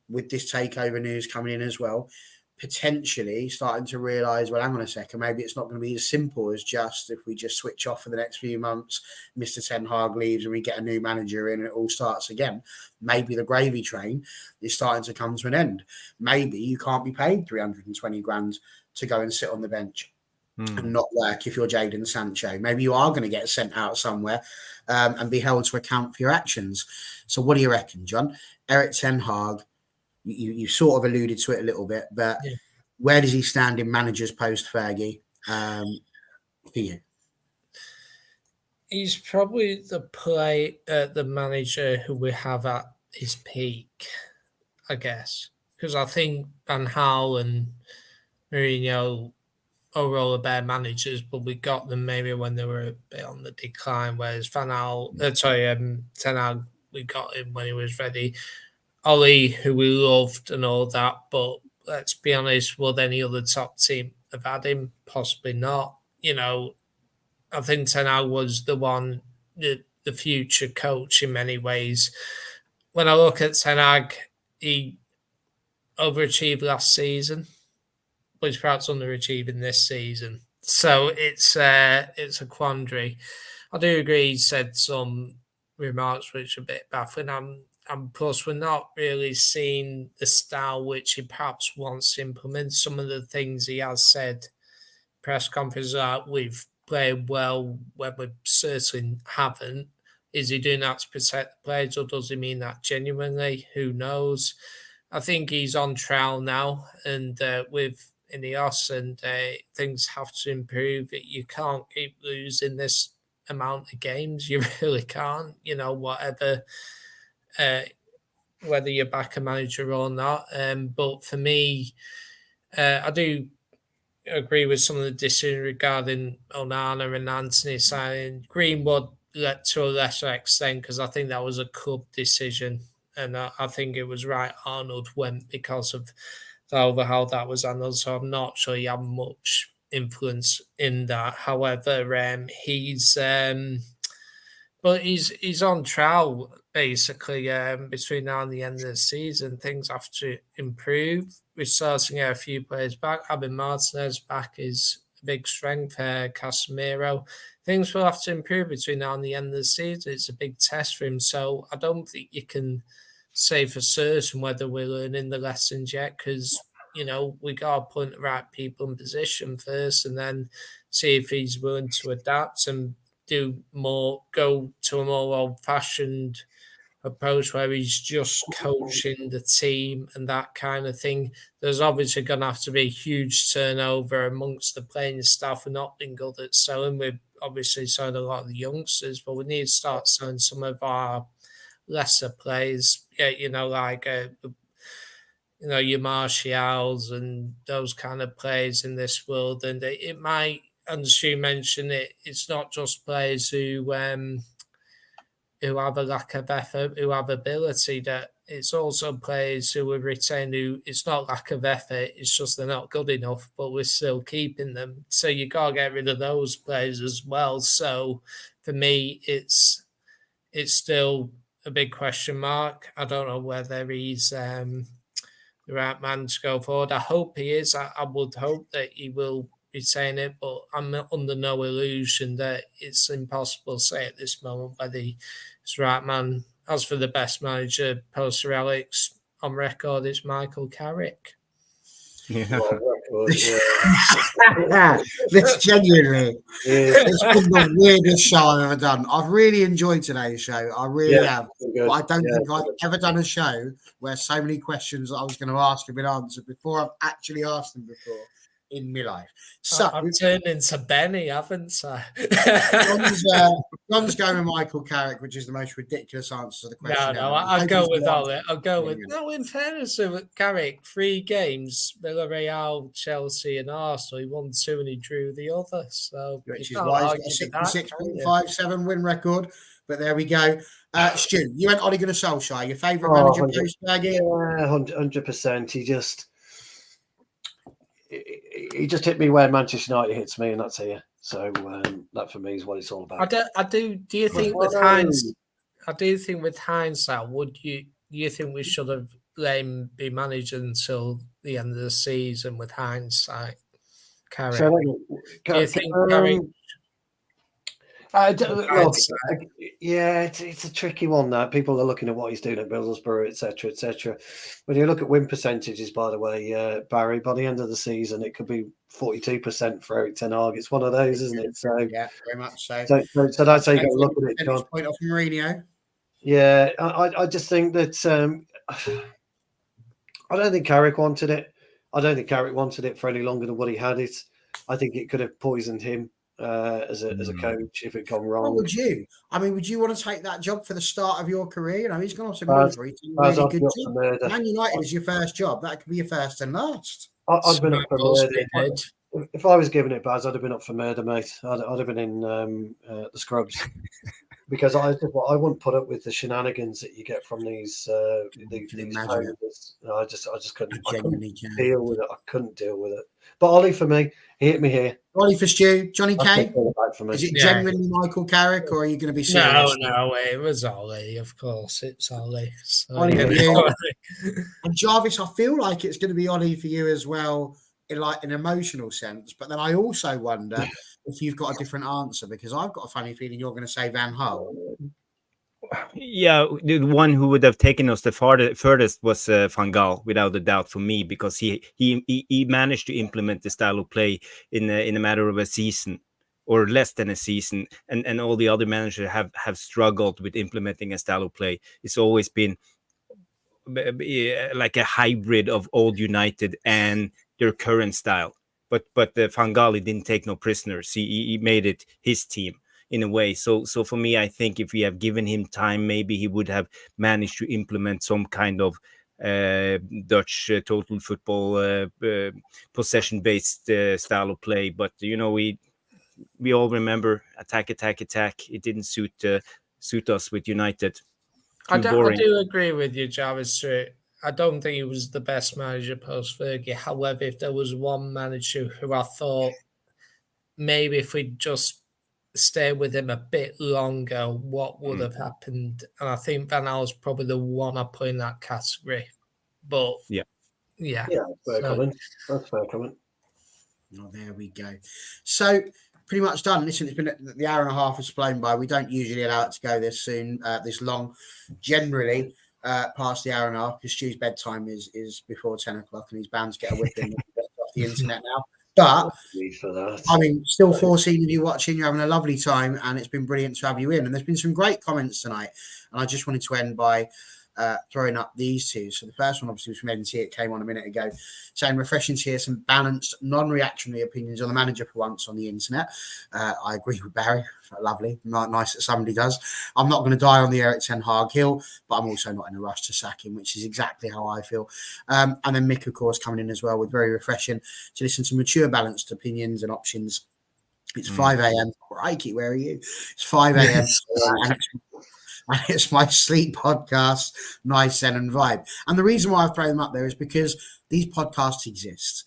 with this takeover news coming in as well, potentially starting to realise, well, hang on a second, maybe it's not going to be as simple as just if we just switch off for the next few months, Mr. Ten Hag leaves and we get a new manager in and it all starts again. Maybe the gravy train is starting to come to an end. Maybe you can't be paid 320 grand to go and sit on the bench and not work if you're Jadon Sancho. Maybe you are going to get sent out somewhere and be held to account for your actions. So what do you reckon, John? Erik Ten Hag, you sort of alluded to it a little bit, but where does he stand in managers post Fergie for you? He's probably the manager who we have at his peak, I guess, because I think Van Gaal and Mourinho overall are better managers, but we got them maybe when they were a bit on the decline. Whereas Ten Hag, we got him when he was ready. Ollie, who we loved and all that, but let's be honest, would any other top team have had him? Possibly not. You know, I think Ten Hag was the one, the future coach in many ways. When I look at Ten Hag, he overachieved last season, but he's perhaps underachieving this season. So it's a quandary. I do agree he said some remarks which are a bit baffling. And plus, we're not really seeing the style which he perhaps wants to implement. Some of the things he has said, press conference, that we've played well when we certainly haven't. Is he doing that to protect the players, or does he mean that genuinely? Who knows? I think he's on trial now, and with Ineos, and things have to improve. You can't keep losing this amount of games. You really can't. You know, whatever. Whether you're back a manager or not. But for me, I do agree with some of the decisions regarding Onana and Anthony signing. Greenwood to a lesser extent, because I think that was a club decision. And I think it was right Arnold went because of the overhaul that was handled. So I'm not sure he had much influence in that. However, he's on trial basically between now and the end of the season. Things have to improve. We're starting to get a few players back. Abby Martinez back is a big strength. Casemiro. Things will have to improve between now and the end of the season. It's a big test for him. So I don't think you can say for certain whether we're learning the lessons yet, because, you know, we got to put the right people in position first and then see if he's willing to adapt and go to a more old-fashioned approach where he's just coaching the team and that kind of thing. There's obviously going to have to be a huge turnover amongst the playing staff. We're not been good at selling. We've obviously sold a lot of the youngsters, but we need to start selling some of our lesser players. Yeah, you know, like your Martials and those kind of players in this world. And it might, as you mentioned, it's not just players who have a lack of effort, who have ability. That it's also players who are retained who it's not lack of effort, it's just they're not good enough, but we're still keeping them. So you got to get rid of those players as well. So for me, it's still a big question mark. I don't know whether he's the right man to go forward. I hope he is. I would hope that he will retain it, but I'm under no illusion that it's impossible to say at this moment whether he's the right man. As for the best manager post Alex, on record, it's Michael Carrick. Yeah. This genuinely, it's been the weirdest show I've ever done. I've really enjoyed today's show. I really have. But I don't think I've ever done a show where so many questions that I was going to ask have been answered before I've actually asked them before in my life. So I've turned into Benny, haven't I? John's going with Michael Carrick, which is the most ridiculous answer to the question. No, I'll go with Ollie. I'll go with in fairness to Carrick, 3 games, Villarreal, Chelsea, and Arsenal. He won 2 and he drew the other. So which is why he's got a 66.57 win record. But there we go. Stu, you went Ole Gunnar Solskjaer, your favourite manager post Fergie? Yeah, 100%. He just hit me where Manchester United hits me, and that's here. So that for me is what it's all about. Do you think with hindsight, would you think we should have let him be manager until the end of the season with hindsight. Carrick. So, Do you think Carrick? Look, yeah, it's a tricky one. That people are looking at what he's doing at Middlesbrough, etc., etc. When you look at win percentages, by the way, Barry, by the end of the season, it could be 42% for Eric Ten Hag. It's one of those, isn't it? So yeah, very much so. So that's how you got to look at it, John. Point off Mourinho. Yeah, I just think that I don't think Carrick wanted it. I don't think Carrick wanted it for any longer than what he had it. I think it could have poisoned him as a coach if it gone wrong. What would you? I mean, would you want to take that job for the start of your career? You know, he's gone off to Middlesbrough. He's done a really good job. Man United is your first job. That could be your first and last. I'd been up for murder. If I was given it, Baz, I'd have been up for murder, mate. I'd have been in the scrubs. Because I wouldn't put up with the shenanigans that you get from these players. I just couldn't deal with it. I couldn't deal with it. But Ollie, for me, he hit me here. Ollie for Stu, Johnny K. For is it genuinely Michael Carrick, or are you going to be serious? No, it was Ollie. Of course, it's Ollie. So Ollie and Jarvis, I feel like it's going to be Ollie for you as well, in like an emotional sense. But then I also wonder if you've got a different answer, because I've got a funny feeling you're going to say Van Gaal. Yeah, the one who would have taken us the furthest was Van Gaal, without a doubt, for me, because he managed to implement the style of play in a matter of a season or less than a season, and all the other managers have struggled with implementing a style of play. It's always been like a hybrid of old United and their current style. But Van Gaal, he didn't take no prisoners. He made it his team in a way. So for me, I think if we have given him time, maybe he would have managed to implement some kind of Dutch total football possession-based style of play. But you know, we all remember attack. It didn't suit us with United. I do agree with you, Jarvis. I don't think he was the best manager post Fergie. However, if there was one manager who I thought maybe if we just stay with him a bit longer, what would have happened? And I think Van Gaal's probably the one I put in that category. But yeah, fair comment. That's fair comment. Oh, there we go. So pretty much done. Listen, it's been the hour and a half has flown by. We don't usually allow it to go this soon, this long. Generally, past the hour and a half, because Stu's bedtime is before 10 o'clock, and he's bound to get a whipping off the internet now. But I mean, still 14 of you watching, you're having a lovely time, and it's been brilliant to have you in. And there's been some great comments tonight, and I just wanted to end by throwing up these two. So the first one obviously was from NT. It came on a minute ago, saying refreshing to hear some balanced, non-reactionary opinions on the manager for once on the internet. I agree with Barry. Lovely, not nice that somebody does. I'm not going to die on the Eric Ten Hag hill, but I'm also not in a rush to sack him, which is exactly how I feel. And then Mick, of course, coming in as well with very refreshing to listen to mature, balanced opinions and options. It's 5 a.m. Crikey, where are you? It's 5 a.m. And it's my sleep podcast, Nice Zen and Vibe. And the reason why I've thrown them up there is because these podcasts exist.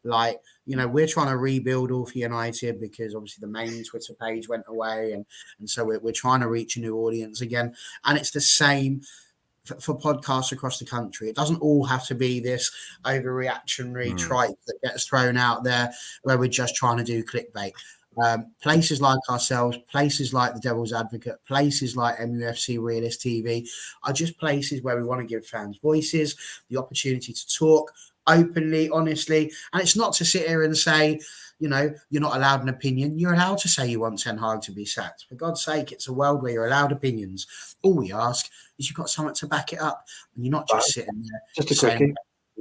Like, you know, we're trying to rebuild All for United because obviously the main Twitter page went away. And so we're trying to reach a new audience again. And it's the same for podcasts across the country. It doesn't all have to be this overreactionary tripe that gets thrown out there where we're just trying to do clickbait. Places like ourselves, places like the Devil's Advocate, places like MUFC Realist TV are just places where we want to give fans voices, the opportunity to talk openly, honestly. And it's not to sit here and say, you know, you're not allowed an opinion. You're allowed to say you want Ten Hag to be sacked. For God's sake, it's a world where you're allowed opinions. All we ask is you've got something to back it up, and you're not just sitting there just a quickie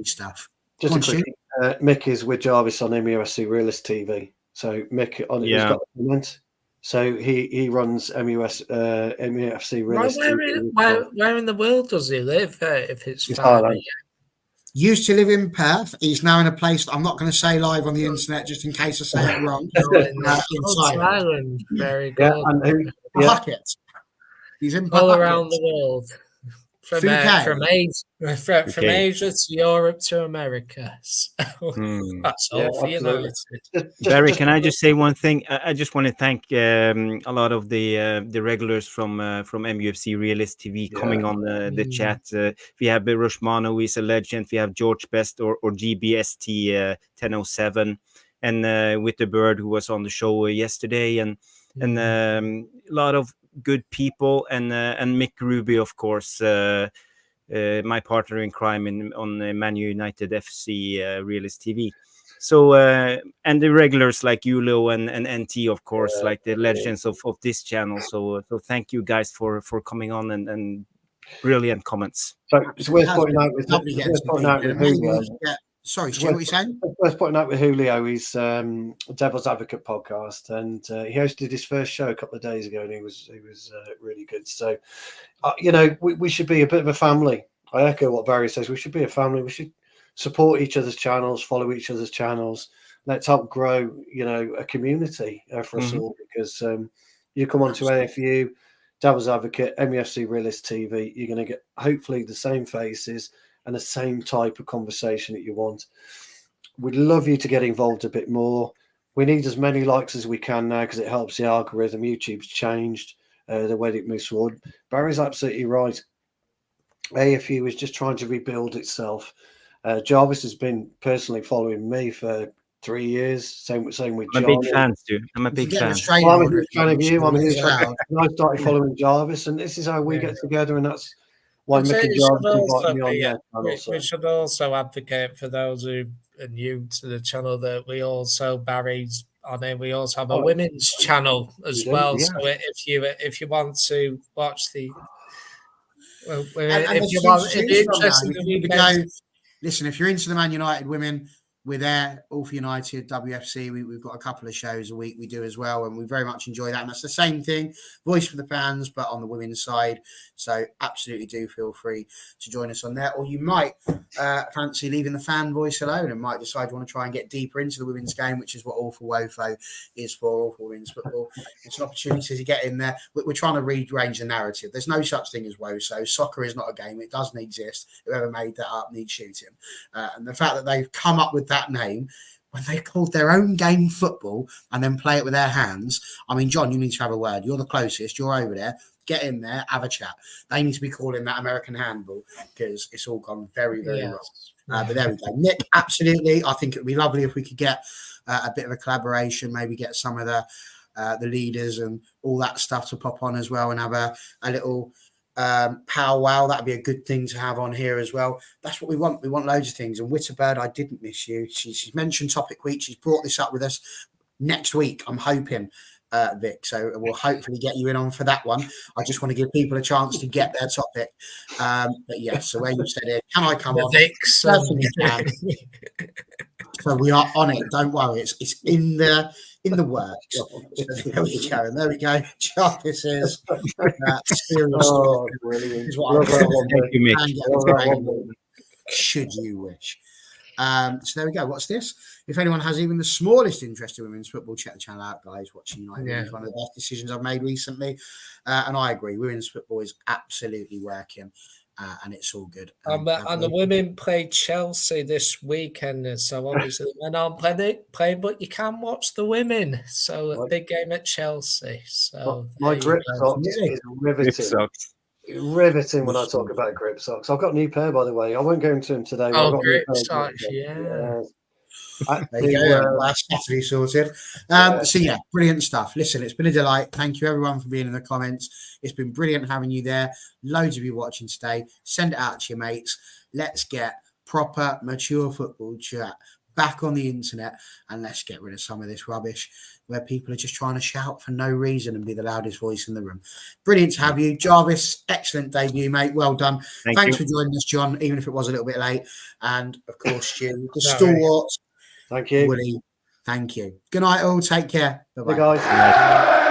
stuff. Just a quickie. Mick is with Jarvis on MUFC Realist TV. So Mick he's got a comment. So he runs MUFC Realist TV. Where in the world does he live? If it's Thailand. Used to live in Perth. He's now in a place that I'm not going to say live on the internet just in case I say it wrong. In Thailand. Very good. Bucket. He's in all around the world. from Asia to Europe to America. So that's all for United. Barry, can I just say one thing? I just want to thank a lot of the regulars from MUFC Realist TV coming on the chat. We have Rushmano, who is a legend. We have George Best or GBST 1007, and with the Bird, who was on the show yesterday, and a lot of good people, and Mick Ruby, of course. My partner in crime on Man United FC Realist TV. So and the regulars like Yulo and NT, of course, like the legends of this channel. So thank you guys for coming on and brilliant comments. So it's worth pointing out with Julio. Sorry, Stu, what are you saying? Worth pointing out with Julio, he's Devil's Advocate podcast, and he hosted his first show a couple of days ago, and he was really good. So, we should be a bit of a family. I echo what Barry says. We should be a family. We should support each other's channels, follow each other's channels. Let's help grow, a community for us all. Because you come onto AFU, Devil's Advocate, MUFC Realist TV, you're going to get hopefully the same faces and the same type of conversation that you want. We'd love you to get involved a bit more. We need as many likes as we can now because it helps the algorithm. YouTube's changed the way it moves forward. Barry's absolutely right. AFU is just trying to rebuild itself. Jarvis has been personally following me for 3 years. Same with John. I'm a big fan, Stu. I'm a big fan. I'm a huge fan of you. I'm a huge fan. I started following Jarvis, and this is how we get together, and that's why Mick and Jarvis invited me on their channel. We should also advocate for those who are new to the channel that we also, Barry's on it. We also have a women's channel as well. Yeah. So if you want to watch the, if you're interested in listen, if you're into the Man United women, we're there, All for United, WFC. We've got a couple of shows a week we do as well, and we very much enjoy that. And that's the same thing, voice for the fans, but on the women's side. So absolutely do feel free to join us on there. Or you might fancy leaving the fan voice alone and might decide you want to try and get deeper into the women's game, which is what All for WOFO is for, All for Women's Football. It's an opportunity to get in there. We're trying to rearrange the narrative. There's no such thing as WOFO. Soccer is not a game. It doesn't exist. Whoever made that up needs shooting. And the fact that they've come up with that name when they called their own game football and then play it with their hands. I mean, John, you need to have a word. You're the closest. You're over there. Get in there, have a chat. They need to be calling that American handball because it's all gone very, very wrong. But there we go. Nick, absolutely. I think it would be lovely if we could get a bit of a collaboration, maybe get some of the leaders and all that stuff to pop on as well and have a little powwow. That'd be a good thing to have on here as well. That's what we want. We want loads of things. And Witterbird, I didn't miss you. She's mentioned Topic Week. She's brought this up with us next week, I'm hoping, Vic. So we'll hopefully get you in on for that one. I just want to give people a chance to get their topic. But yes, so where you said it, can I come on? Certainly can. So we are on it. Don't worry. It's in the works. So there we go. And there we go. Jarvis is serious. Brilliant. Is what Thank you, Mick. Should you wish. So there we go. What's this? If anyone has even the smallest interest in women's football, check the channel out, guys. Watching United is one of the best decisions I've made recently. And I agree. Women's football is absolutely working. And it's all good. And the women played Chelsea this weekend, so obviously the men aren't playing, but you can watch the women. So a big game at Chelsea. So my grip socks is riveting. Riveting when I talk about grip socks. I've got a new pair, by the way. I won't go into them today. Oh, grip socks, yeah. There you go. That's definitely sorted. So yeah, brilliant stuff. Listen, it's been a delight. Thank you everyone for being in the comments. It's been brilliant having you there. Loads of you watching today. Send it out to your mates. Let's get proper, mature football chat back on the internet, and let's get rid of some of this rubbish where people are just trying to shout for no reason and be the loudest voice in the room. Brilliant to have you, Jarvis. Excellent debut, mate. Well done. Thanks for joining us, John, even if it was a little bit late. And of course, Stu, the stalwarts. Thank you. Willie, thank you. Good night, all. Take care. Bye-bye. Bye, guys.